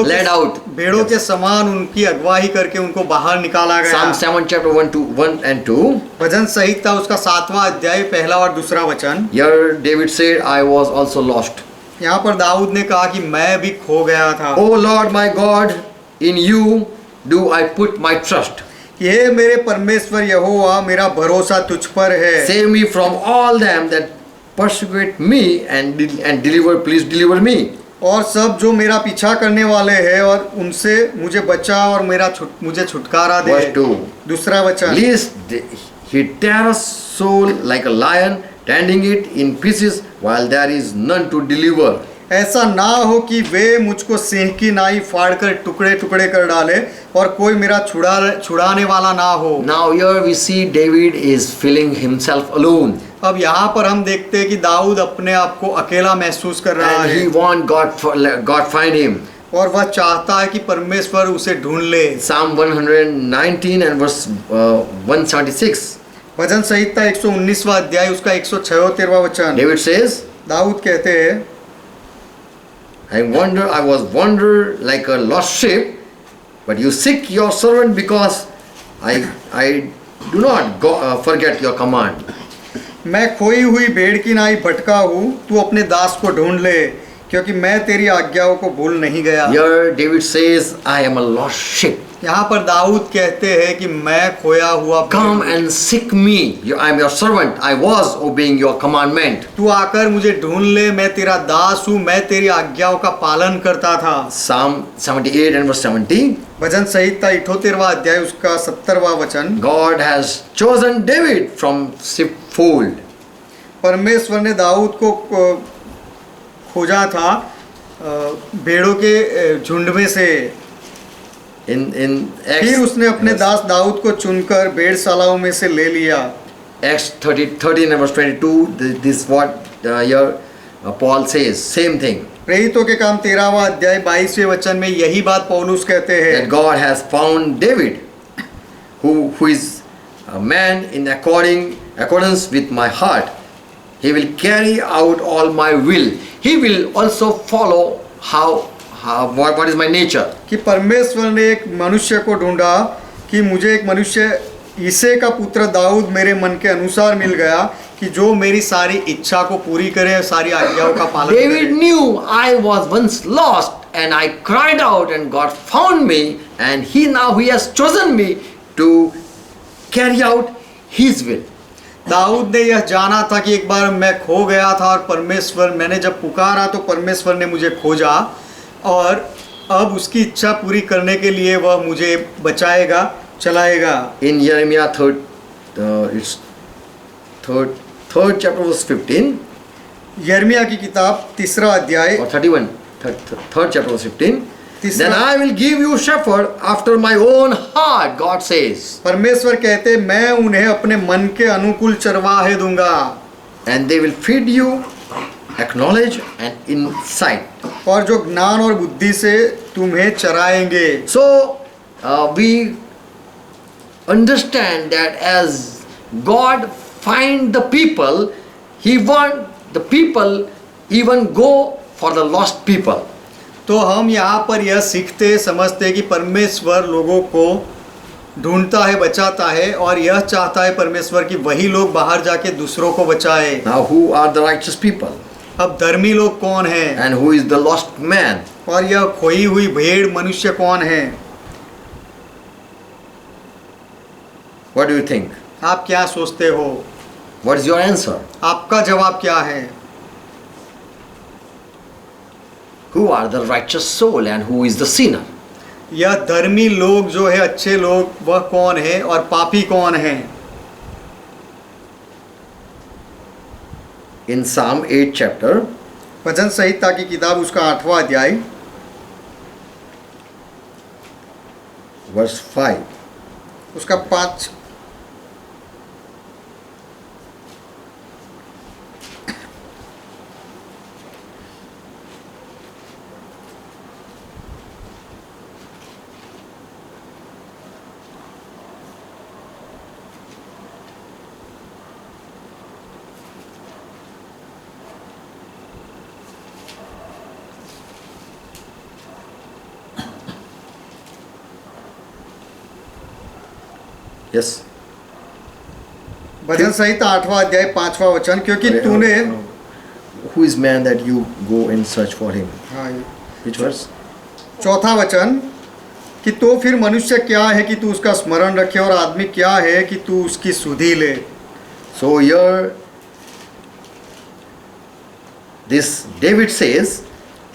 S1: led out.
S2: भेड़ों के समान उनकी अगुवाई करके उनको बाहर निकाला गया।
S1: Psalm 7 chapter 1 and 2.
S2: भजन संहिता उसका 7वां अध्याय 1ला और 2रा वचन,
S1: Here David said, I was also lost.
S2: यहाँ पर दाऊद ने कहा कि मैं भी खो गया था।
S1: Oh Lord my God, in you do I put my trust.
S2: ये मेरे परमेश्वर यहोवा, मेरा भरोसा तुझ पर है।
S1: Save me from all them that persecute me and please deliver me.
S2: और सब जो मेरा पीछा करने वाले हैं और उनसे मुझे बचा और मुझे छुटकारा दे।
S1: Verse 2.
S2: 2रा वचन,
S1: Lest he tear us soul like a lion, tending it in pieces while there is none to deliver.
S2: ऐसा ना हो कि वे मुझको सिंह की नाई फाड़कर टुकड़े टुकड़े कर डाले और कोई मेरा छुड़ाने वाला ना हो।
S1: Now here we see David is feeling himself alone.
S2: अब यहाँ पर हम देखते हैं कि दाऊद अपने आप को अकेला महसूस कर रहा
S1: And
S2: है
S1: he want God find him.
S2: और वह चाहता है कि परमेश्वर उसे ढूंढ ले।
S1: Psalm 119 and verse 176.
S2: भजन संहिता 119वां अध्याय उसका 176वां वचन।
S1: David says,
S2: दाऊद कहते हैं,
S1: I was wandered like a lost sheep, but you seek your servant because I do not forget your command.
S2: मैं खोई हुई भेड़ की नाई भटका हूँ, तू अपने दास को ढूंढ ले, क्योंकि मैं तेरी आज्ञाओं को भूल नहीं गया।
S1: Here David says, I am a lost sheep.
S2: यहाँ पर दाऊद कहते हैं कि मैं खोया हुआ भेड़
S1: Come
S2: हूँ।
S1: and seek me. I am your servant. I was obeying your commandment.
S2: तू आकर मुझे ढूंढ ले, मैं तेरा दास हूँ, मैं तेरी आज्ञाओं का पालन करता था।
S1: Psalm 78 and verse 70.
S2: भजन संहिता 78वां अध्याय उसका 70वां वचन।
S1: God has chosen David from sheepfold.
S2: परमेश्वर ने दाऊद को खोजा था भेड़ों के झुंड में से।
S1: In
S2: फिर
S1: Acts,
S2: उसने अपने दास दाऊद को चुनकर भेड़शालाओं में से ले लिया।
S1: Acts 13 and verse 22, this what here Paul says, same thing.
S2: प्रेरितों के काम 13वां अध्याय 22वें वचन में यही बात पौलुस कहते
S1: That
S2: हैं।
S1: God has found David, who is a man in accordance with my heart. He will carry out all my will. He will also follow what is my nature.
S2: कि परमेश्वर ने एक मनुष्य को ढूंढा कि मुझे एक मनुष्य ईसे का पुत्र दाऊद मेरे मन के अनुसार मिल गया कि जो मेरी सारी इच्छा को पूरी करे, सारी आज्ञाओं का पालन
S1: David
S2: करे।
S1: knew I was once lost and I cried out and God found me, and he has chosen me to carry out his will.
S2: Dawood ने यह जाना था कि एक बार मैं खो गया था और मैंने जब पुकारा तो परमेश्वर ने मुझे खोजा, और अब उसकी इच्छा पूरी करने के लिए वह मुझे बचाएगा, चलाएगा।
S1: In Jeremiah third chapter verse 15
S2: यिर्मयाह की किताब 3रा अध्याय
S1: or 31, third chapter verse 15.
S2: तीसरा-
S1: Then I will give you shepherd after my own heart, God says,
S2: परमेश्वर कहते, मैं उन्हें अपने मन के अनुकूल चरवाहे दूंगा,
S1: and they will feed you acknowledge and insight.
S2: और जो ज्ञान और बुद्धि से तुम्हें चराएंगे।
S1: So we understand that as God find the people, He want the people even go for the lost people.
S2: तो हम यहाँ पर यह सीखते समझते कि परमेश्वर लोगों को ढूंढता है, बचाता है, और यह चाहता है परमेश्वर कि वही लोग बाहर जाके दूसरों को बचाए।
S1: Now who are the righteous people
S2: अब धर्मी लोग कौन हैं,
S1: and who is the lost man?
S2: और यह खोई हुई भेड़ मनुष्य कौन है?
S1: What do you think?
S2: आप क्या सोचते हो?
S1: What is your answer?
S2: आपका जवाब क्या है?
S1: Who are the righteous soul and who is the sinner?
S2: यह धर्मी लोग जो है, अच्छे लोग, वह कौन है और पापी कौन है?
S1: In Psalm 8 chapter,
S2: भजन संहिता की किताब उसका 8वां अध्याय
S1: verse 5.
S2: उसका 5
S1: Yes.
S2: भजन संहिता 8वां अध्याय 5वां वचन, क्योंकि तूने
S1: Who is man that you go and search for him?
S2: हाँ,
S1: Which verse?
S2: 4था वचन कि तो फिर मनुष्य क्या है कि तू उसका स्मरण रखे, और आदमी क्या है कि तू उसकी सुधि ले।
S1: So here this David says,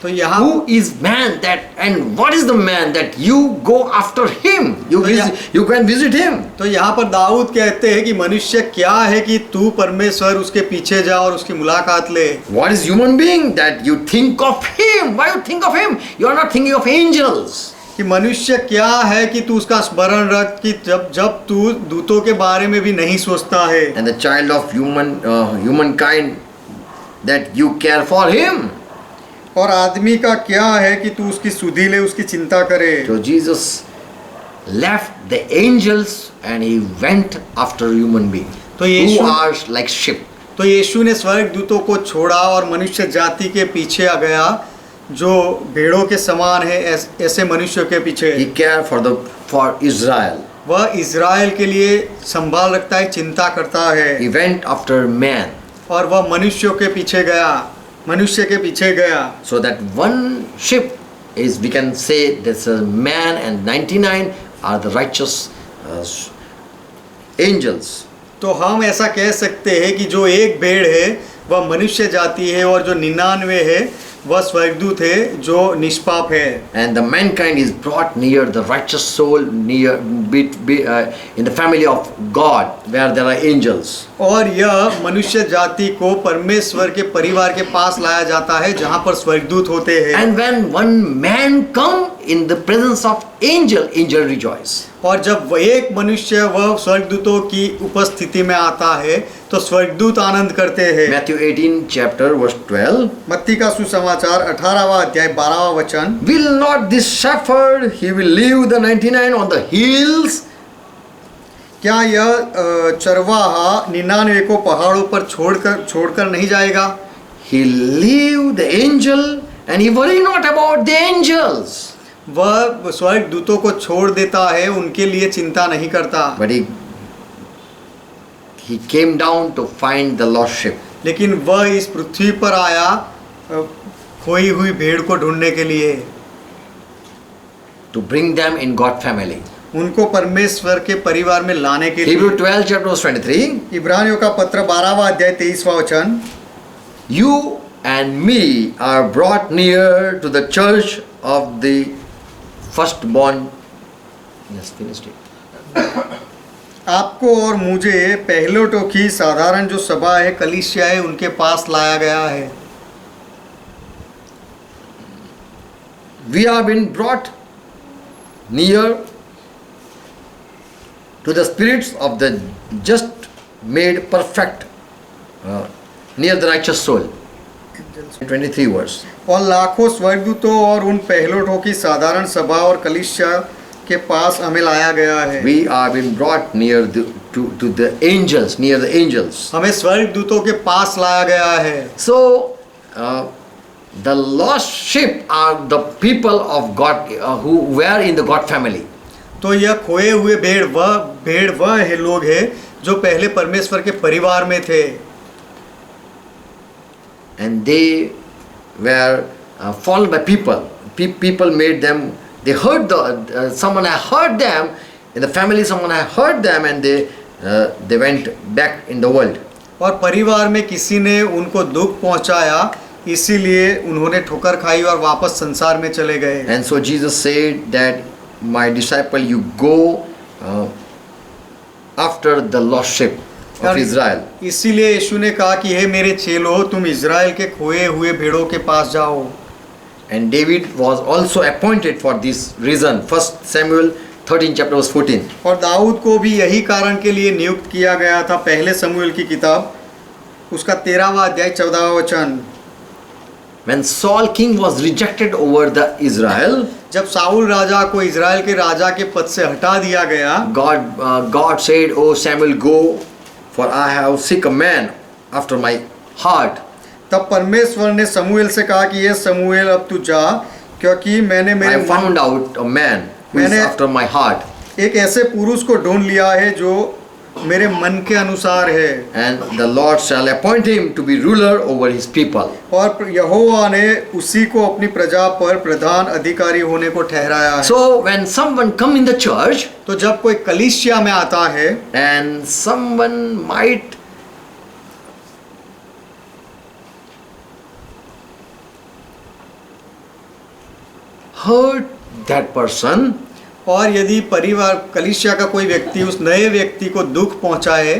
S2: तो यहाँ
S1: who is man that and what is the man that you go after him? You go and visit him.
S2: तो यहाँ पर दाऊद कहते हैं कि मनुष्य क्या है कि तू परमेश्वर उसके पीछे जा और उसकी मुलाकात ले।
S1: What is human being that you think of him? Why you think of him? You are not thinking of angels.
S2: कि मनुष्य क्या है कि तू उसका स्मरण रख, कि जब तू दूतों के बारे में भी नहीं सोचता है।
S1: And the child of humankind that you care for him.
S2: और आदमी का क्या है कि तू उसकी सुधि ले, उसकी चिंता करे।
S1: So Jesus left the angels and he went after human being.
S2: तो
S1: who
S2: Yeshu
S1: are like sheep.
S2: तो यीशु ने स्वर्गदूतों को छोड़ा और मनुष्य जाति के पीछे आ गया, जो भेड़ों के समान है, ऐसे मनुष्यों के पीछे।
S1: He cared for Israel.
S2: वह इज़राइल के लिए संभाल रखता है, चिंता करता है,
S1: He went after man,
S2: और वह मनुष्यों के पीछे गया, मनुष्य के पीछे गया।
S1: so that one sheep is, we can say, this is man and 99 are the righteous angels.
S2: तो हम ऐसा कह सकते हैं कि जो एक भेड़ है वह मनुष्य जाति है, और जो 99 है वह स्वर्गदूत है जो निष्पाप है।
S1: And the mankind is brought near the righteous soul, near in the family of God, where there are angels.
S2: और यह मनुष्य जाति को परमेश्वर के परिवार के पास लाया जाता है, जहाँ पर स्वर्गदूत होते हैं।
S1: And when one man come in the presence of angel rejoice.
S2: और जब एक मनुष्य वह स्वर्गदूतों की उपस्थिति में आता है तो स्वर्गदूत आनंद करते हैं।
S1: Matthew 18 chapter verse 12.
S2: मत्ती का सुसमाचार 18वां अध्याय 12वां वचन।
S1: Will not this shepherd, he will leave the 99 on the hills?
S2: क्या यह चरवाहा 99 को पहाड़ों पर छोड़कर नहीं जाएगा?
S1: He leave the angel and he worry not about the angels.
S2: वह स्वर्गदूतों को छोड़ देता है, उनके लिए चिंता नहीं करता।
S1: But he came down to find the lost sheep.
S2: लेकिन वह इस पृथ्वी पर आया खोई हुई भेड़ को ढूंढने के लिए,
S1: To bring them in God family.
S2: उनको परमेश्वर के परिवार में लाने के लिए।
S1: Hebrew 12 chapter verse 23.
S2: इब्रानियों का पत्र 12वां अध्याय 23वां वचन।
S1: You and me are brought near to the church of the firstborn. Yes, finished it.
S2: आपको और मुझे पहलोटों की साधारण जो सभा है, कलीसिया है, उनके पास लाया गया है।
S1: We have been brought near to the spirits of the just made perfect, near the righteous soul. 23 verse.
S2: और लाखों स्वर्गदूतों और उन पहलोटों की साधारण सभा और कलीसिया के पास हमें लाया गया है।
S1: We are been brought near to the angels, near the angels.
S2: हमें स्वर्गदूतों के पास लाया गया है।
S1: So, the lost sheep are the people of God who were in the God family.
S2: तो यह खोए हुए भेड़ वह है लोग हैं जो पहले परमेश्वर के परिवार में थे।
S1: And they were followed by people. People made them. They heard someone had heard them in the family. Someone had heard them, and they went back in the world.
S2: और परिवार में किसी ने उनको दुख पहुंचाया, इसीलिए उन्होंने ठोकर खाई और वापस संसार में चले गए।
S1: And so Jesus said that, my disciple, you go after the lost sheep of Israel.
S2: इसीलिए यीशु ने कहा कि हे मेरे चेलो, तुम इज़राइल के खोए हुए भेड़ों के पास जाओ।
S1: And David was also appointed for this reason. 1 Samuel 13 chapter verse 14.
S2: और दाऊद को भी यही कारण के लिए नियुक्त किया गया था। पहले शमूएल की किताब उसका 13वां अध्याय 14वां वचन।
S1: When Saul king was rejected over the Israel,
S2: जब साउल राजा को इज़राइल के राजा के पद से हटा दिया गया,
S1: God said, "Oh Samuel, go, for I have seek a man after my heart."
S2: तब परमेश्वर ने शमूएल से कहा कि ये शमूएल, अब तू जा, क्योंकि मैंने
S1: I
S2: मेरे
S1: found out a man who is after my heart.
S2: एक ऐसे पुरुष को ढूंढ लिया है जो मेरे मन के अनुसार है।
S1: And the Lord shall appoint him to be ruler over his people.
S2: और यहोवा ने उसी को अपनी प्रजा पर प्रधान अधिकारी होने को ठहराया है।
S1: So when someone come in the church,
S2: तो जब कोई कलीसिया में आता है
S1: and someone might hurt that person,
S2: और यदि परिवार कलीसिया का कोई व्यक्ति उस नए व्यक्ति को दुख पहुंचाए,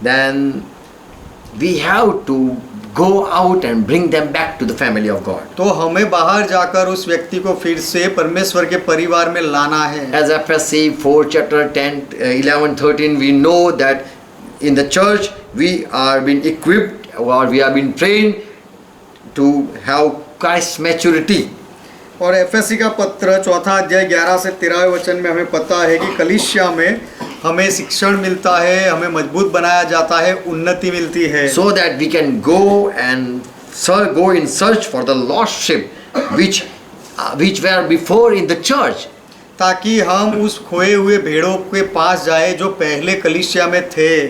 S1: then we have to go out and bring them back to the family of God.
S2: तो हमें बाहर जाकर उस व्यक्ति को फिर से परमेश्वर के परिवार में लाना है।
S1: As FSC 4 chapter 10, 11, 13, we know that in the church we are being equipped or we are being trained to have Christ's maturity.
S2: और एफएससी का पत्र 4 अध्याय 11 से 13 वचन में हमें पता है कि कलीसिया में हमें शिक्षण मिलता है, हमें मजबूत बनाया जाता है, उन्नति मिलती है,
S1: so that we can go and go in search for the lost sheep which were before in the church.
S2: ताकि हम उस खोए हुए भेड़ों के पास जाए जो पहले कलीसिया में थे,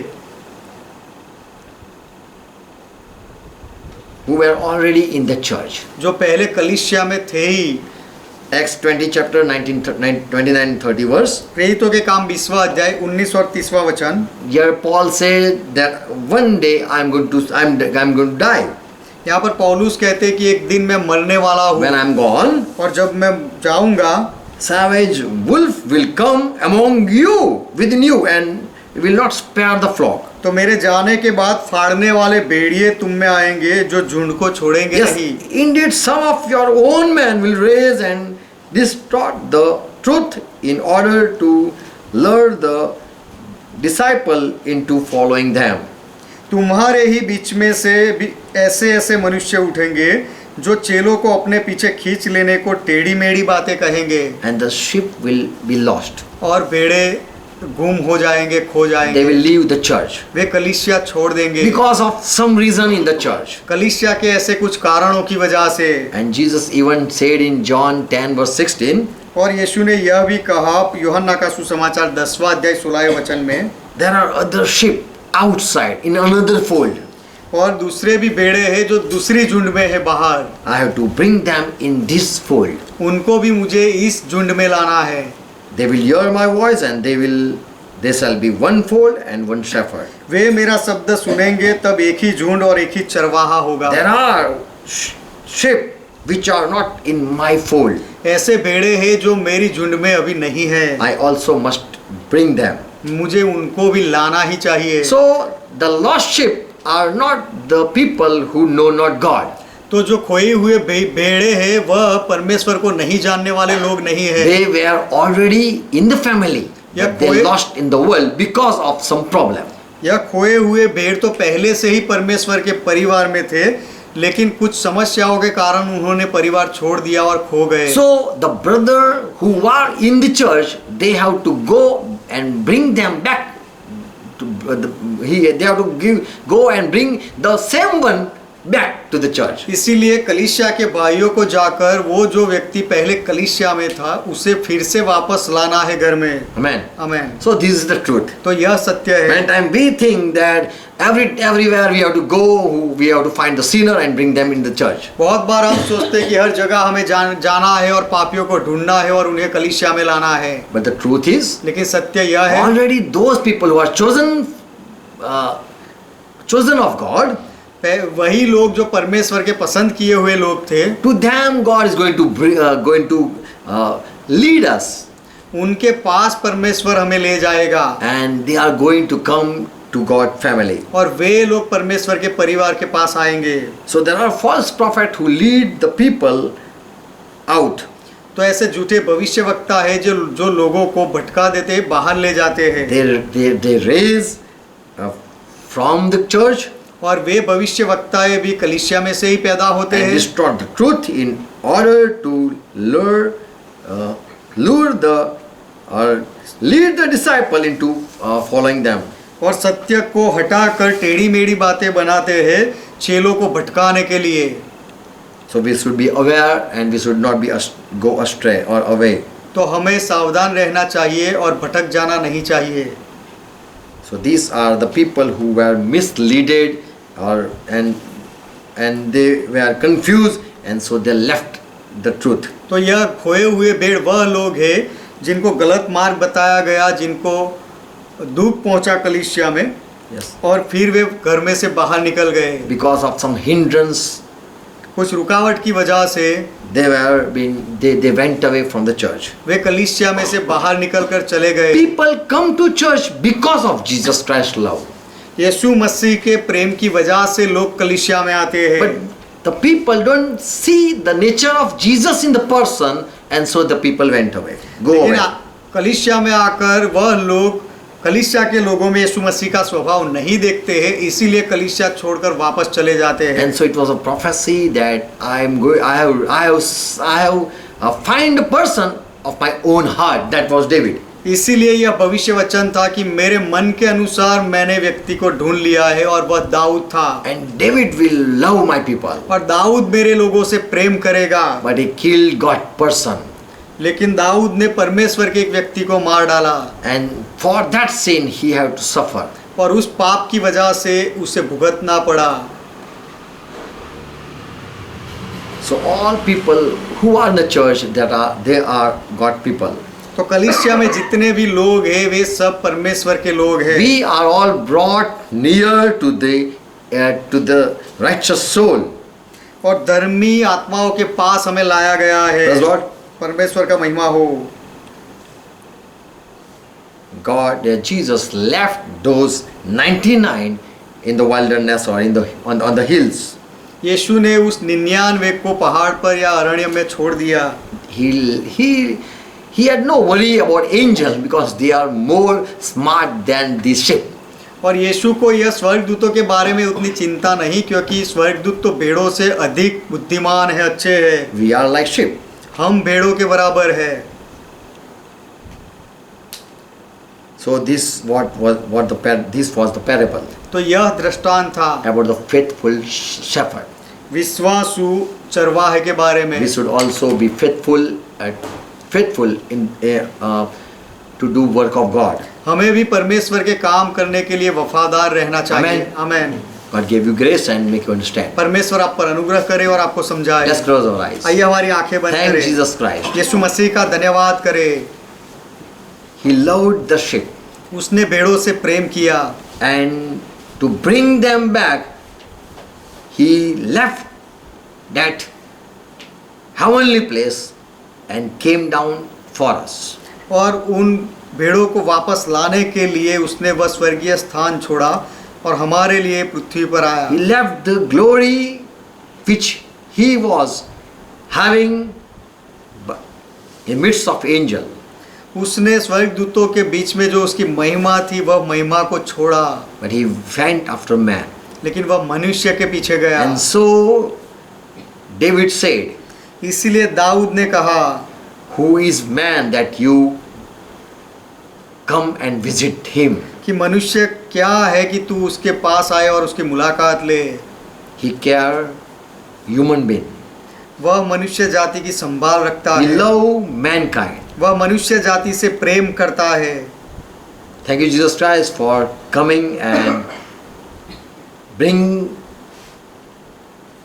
S1: who were already in the church.
S2: जो पहले कलीसिया में थे ही।
S1: Acts 20 chapter 29 and 30 verse.
S2: प्रेरितों के काम 20वां अध्याय 19 और 30वां वचन।
S1: Here Paul said that one day I'm going to die.
S2: यहाँ पर पौलुस कहते हैं कि एक दिन मैं मरने वाला हूँ,
S1: When I'm gone,
S2: और जब मैं जाऊंगा
S1: savage wolf will come among you within you and will not spare the flock.
S2: तो मेरे जाने के बाद फाड़ने वाले भेड़िए तुम में आएंगे जो झुंड को छोड़ेंगे
S1: Yes,
S2: नहीं।
S1: indeed, some of your own men will raise and distort the truth in order to lure the disciple into following them.
S2: तुम्हारे ही बीच में से भी ऐसे मनुष्य उठेंगे जो चेलों को अपने पीछे खींच लेने को टेढ़ी मेढ़ी बातें कहेंगे,
S1: And the sheep will be lost.
S2: और भेड़े गुम हो जाएंगे, खो
S1: They
S2: जाएंगे,
S1: will leave the church
S2: वे कलीसिया छोड़ देंगे
S1: because of some reason in the church.
S2: कलीसिया के ऐसे कुछ कारणों की वजह से।
S1: And Jesus even said in John 10 verse 16,
S2: और यीशु ने यह भी कहा यूहन्ना का सुसमाचार 10वां अध्याय 16वें वचन में,
S1: there are other sheep outside in another fold.
S2: और दूसरे भी भेड़े हैं जो दूसरी झुंड में है बाहर,
S1: I have to bring them in this fold.
S2: उनको भी मुझे इस झुंड में लाना है।
S1: They will hear my voice and they shall be one fold and one shepherd.
S2: वे मेरा शब्द सुनेंगे तब एक ही झुंड और एक ही चरवाहा होगा।
S1: There are sheep which are not in my fold.
S2: ऐसे भेड़े हैं जो मेरी झुंड में अभी नहीं है,
S1: I also must bring them.
S2: मुझे उनको भी लाना ही चाहिए।
S1: So the lost sheep are not the people who know not God.
S2: तो जो खोए हुए भेड़े हैं वह परमेश्वर को नहीं जानने वाले लोग नहीं है।
S1: They were already in the family,
S2: Yeah,
S1: but they
S2: कोई-
S1: lost in the world because of some problem.
S2: यह खोए हुए भेड़ तो पहले से ही परमेश्वर के परिवार में थे, लेकिन कुछ समस्याओं के कारण उन्होंने परिवार छोड़ दिया और खो गए।
S1: So the brother who are in the church, they have to go and bring them back. They have to go and bring the same one back to the church.
S2: इसीलिए कलीसिया के भाइयों को जाकर वो जो व्यक्ति पहले कलीसिया में था उसे फिर से वापस लाना है घर में।
S1: Amen.
S2: Amen.
S1: So this is the truth.
S2: तो यह सत्य है।
S1: Many times we think that everywhere we have to go, we have to find the sinner and bring them in the church.
S2: बहुत बार हम सोचते हैं कि हर जगह हमें जाना है और पापियों को ढूंढना है और उन्हें कलीसिया में लाना है,
S1: But the truth is,
S2: लेकिन सत्य यह है
S1: already those people who are chosen of God,
S2: वही लोग जो परमेश्वर के पसंद किए हुए लोग थे,
S1: to them God is going to lead us,
S2: उनके पास परमेश्वर हमें ले जाएगा
S1: and they are going to come to God family.
S2: और वे लोग परमेश्वर के परिवार के पास आएंगे।
S1: So there are false prophets who lead the people out.
S2: तो ऐसे झूठे भविष्यवक्ता है जो लोगों को भटका देते हैं, बाहर ले जाते हैं।
S1: They raise from the church
S2: और वे भविष्यवक्ताएं भी कलीसिया में से ही पैदा होते
S1: and
S2: हैं
S1: distort the truth in order to lure or lead the disciple into following them.
S2: और सत्य को हटाकर टेढ़ी मेढ़ी बातें बनाते हैं चेलों को भटकाने के लिए।
S1: So we should be aware and we should not go astray or away.
S2: तो हमें सावधान रहना चाहिए और भटक जाना नहीं चाहिए।
S1: So these are the people who were misleaded and they were confused and so they left the truth.
S2: तो यह खोए हुए भेड़ वह लोग हैं जिनको गलत मार्ग बताया गया, जिनको दुख पहुंचा कलीसिया में,
S1: Yes.
S2: और फिर वे घर में से बाहर निकल गए।
S1: Because of some hindrance,
S2: कुछ रुकावट की वजह से
S1: they went away from the church.
S2: वे कलीसिया में से बाहर निकल कर चले गए।
S1: People come to church because of Jesus Christ's love.
S2: यीशु मसीह के प्रेम की वजह से लोग कलीसिया में आते हैं।
S1: But the people don't see the nature of Jesus in the person and so the people went away. Go
S2: लेकिन
S1: away.
S2: कलीसिया में आकर वह लोग कलीसिया के लोगों में यीशु मसीह का स्वभाव नहीं देखते हैं, इसीलिए कलीसिया छोड़कर वापस चले जाते हैं।
S1: And so it was a prophecy that I have find a person of my own heart. That was David.
S2: इसीलिए यह भविष्य वचन था कि मेरे मन के अनुसार मैंने व्यक्ति को ढूंढ लिया है और वह दाऊद था।
S1: And David will love my people.
S2: और दाऊद मेरे लोगों से प्रेम करेगा।
S1: But he killed God person.
S2: लेकिन दाऊद ने परमेश्वर के एक व्यक्ति को मार डाला
S1: And for that sin he had to suffer.
S2: और उस पाप की वजह से उसे भुगतना पड़ा।
S1: So all people who are in the church, they are God people.
S2: तो कलीसिया में जितने भी लोग हैं वे सब परमेश्वर के लोग हैं।
S1: We are all brought near to the righteous soul.
S2: और धर्मी आत्माओं के पास हमें लाया गया है।
S1: Praise God.
S2: परमेश्वर का महिमा हो।
S1: Jesus left those 99 in the wilderness or on the hills.
S2: यीशु ने उस 99 को पहाड़ पर या अरण्य में छोड़ दिया।
S1: He had no worry about angels because they are more smart than the sheep.
S2: और यीशु को यह स्वर्गदूतों के बारे में उतनी चिंता नहीं, क्योंकि स्वर्गदूत तो भेड़ों से अधिक बुद्धिमान है, अच्छे हैं।
S1: We are like sheep.
S2: हम भेड़ों के बराबर है।
S1: So this was the parable
S2: तो यह दृष्टांत था
S1: about the faithful shepherd.
S2: विश्वासु चरवाहे के बारे में।
S1: We should also be faithful in to do work of God.
S2: हमें भी परमेश्वर के काम करने के लिए वफादार रहना चाहिए। आमेन।
S1: God gave you grace and make you understand.
S2: परमेश्वर आप पर अनुग्रह करे और आपको समझाए।
S1: Let's close our eyes.
S2: आइए हमारी आंखें बंद
S1: Thank
S2: करें।
S1: Jesus Christ.
S2: यीशु मसीह का धन्यवाद करें।
S1: He loved the sheep.
S2: उसने भेड़ों से प्रेम किया।
S1: And to bring them back, he left that heavenly place and came down for us.
S2: और उन भेड़ों को वापस लाने के लिए उसने वह स्वर्गीय स्थान छोड़ा और हमारे लिए पृथ्वी पर आया।
S1: He left the glory which he was having in midst of angel.
S2: उसने स्वर्गदूतों के बीच में जो उसकी महिमा थी वह महिमा को छोड़ा।
S1: But he went after man.
S2: लेकिन वह मनुष्य के पीछे गया।
S1: And so David said,
S2: इसीलिए दाऊद ने कहा,
S1: who is man that you come and visit him?
S2: कि मनुष्य क्या है कि तू उसके पास आए और उसकी मुलाकात ले।
S1: He care human being.
S2: वह मनुष्य जाति की संभाल रखता
S1: He
S2: है।
S1: love mankind.
S2: वह मनुष्य जाति से प्रेम करता है।
S1: Thank you Jesus Christ for coming and bring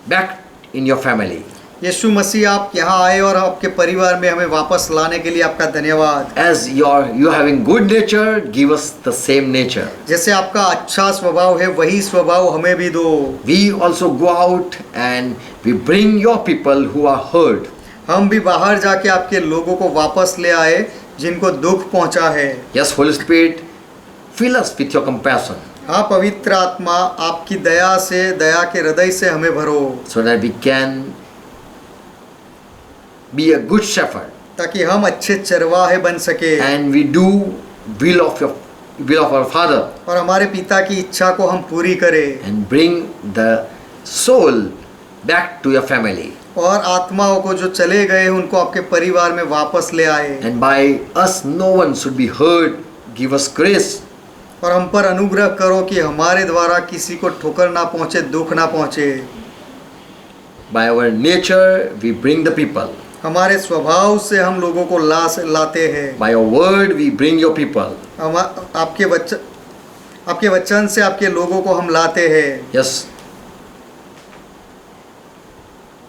S1: back in your family.
S2: यीशु मसीह आप यहाँ आए और आपके परिवार में हमें वापस लाने के लिए आपका धन्यवाद।
S1: As you having good nature, give us the same nature.
S2: जैसे आपका अच्छा स्वभाव है वही स्वभाव हमें भी दो।
S1: We also go out and we bring your people who are hurt.
S2: हम भी बाहर जाके आपके लोगों को वापस ले आए जिनको दुख पहुंचा है।
S1: Yes, Holy Spirit, fill us with your compassion.
S2: हाँ पवित्र आत्मा आपकी दया से, दया के हृदय से हमें भरो,
S1: So that we can be a good shepherd.
S2: ताकि हम अच्छे चरवाहे बन सके
S1: And we do will of our Father.
S2: और हमारे पिता की इच्छा को हम पूरी करें
S1: And bring the soul back to your family.
S2: और आत्माओं को जो चले गए हैं उनको आपके परिवार में वापस ले आए।
S1: And by us no one should be hurt. Give us grace.
S2: और हम पर अनुग्रह करो कि हमारे द्वारा किसी को ठोकर ना पहुँचे, दुख ना पहुँचे।
S1: By our nature we bring the people.
S2: हमारे स्वभाव से हम लोगों को लाते हैं।
S1: By your word we bring your people.
S2: हम आपके वचन से आपके लोगों को हम लाते हैं।
S1: Yes.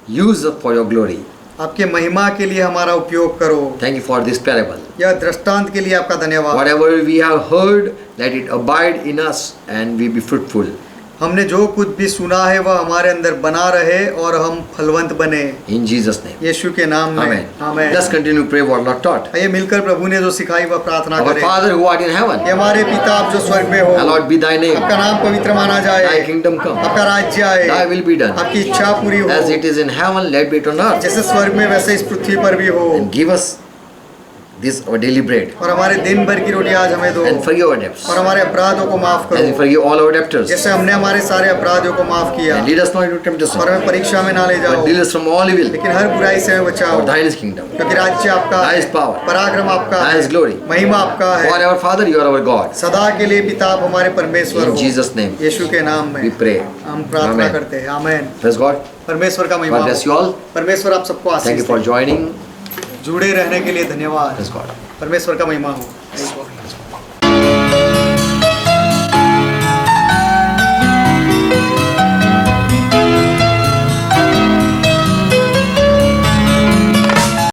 S1: Use it for your glory.
S2: आपके महिमा के लिए हमारा उपयोग करो।
S1: Thank you for this parable.
S2: यह दृष्टांत के लिए आपका धन्यवाद।
S1: Whatever we have heard, let it abide in us and we be fruitful.
S2: हमने जो कुछ भी सुना है वह हमारे अंदर बना रहे और हम फलवंत बने।
S1: In Jesus' name.
S2: यीशु के नाम में।
S1: Amen.
S2: Amen.
S1: Let's continue to pray what Lord taught.
S2: आइए मिलकर प्रभु ने जो सिखाई वह प्रार्थना
S1: Our
S2: करें।
S1: Father who art in heaven,
S2: ये हमारे पिता आप जो स्वर्ग में हो,
S1: hallowed be thy name.
S2: आपका नाम पवित्र माना जाए,
S1: Thy kingdom come.
S2: आपका राज्य आए,
S1: Thy will be done.
S2: आपकी इच्छा पूरी हो,
S1: As it is in heaven, let it be on earth.
S2: जैसे स्वर्ग में वैसे इस पृथ्वी पर भी हो।
S1: And give us this our daily bread.
S2: और हमारे दिन भर की रोटी आज हमें दो,
S1: And forgive our debts.
S2: और हमारे अपराधों को माफ
S1: As we
S2: करो
S1: forgive all our debtors.
S2: जैसे हमने हमारे सारे अपराधियों को माफ किया,
S1: And lead us not into temptation,
S2: और हमें परीक्षा में ना ले जाओ,
S1: but deliver us from all evil.
S2: लेकिन हर बुराई से हमें बचाओ,
S1: For thine is kingdom,
S2: क्योंकि राज्य आपका
S1: Thine
S2: है,
S1: is power,
S2: पराक्रम आपका
S1: Thine
S2: है,
S1: is glory.
S2: महिमा आपका है,
S1: forever, Father, you are our God.
S2: सदा के लिए पिता आप हमारे परमेश्वर
S1: In
S2: हो।
S1: Jesus' name,
S2: यीशु के नाम में
S1: we pray.
S2: हम प्रार्थना
S1: Amen.
S2: करते हैं, आमेन।
S1: Praise God.
S2: परमेश्वर का महिमा
S1: God bless
S2: हो।
S1: you all.
S2: परमेश्वर आप सबको
S1: Thank
S2: Ashish
S1: you for
S2: they.
S1: joining.
S2: जुड़े रहने के लिए धन्यवाद।
S1: Praise God.
S2: परमेश्वर का महिमा हो।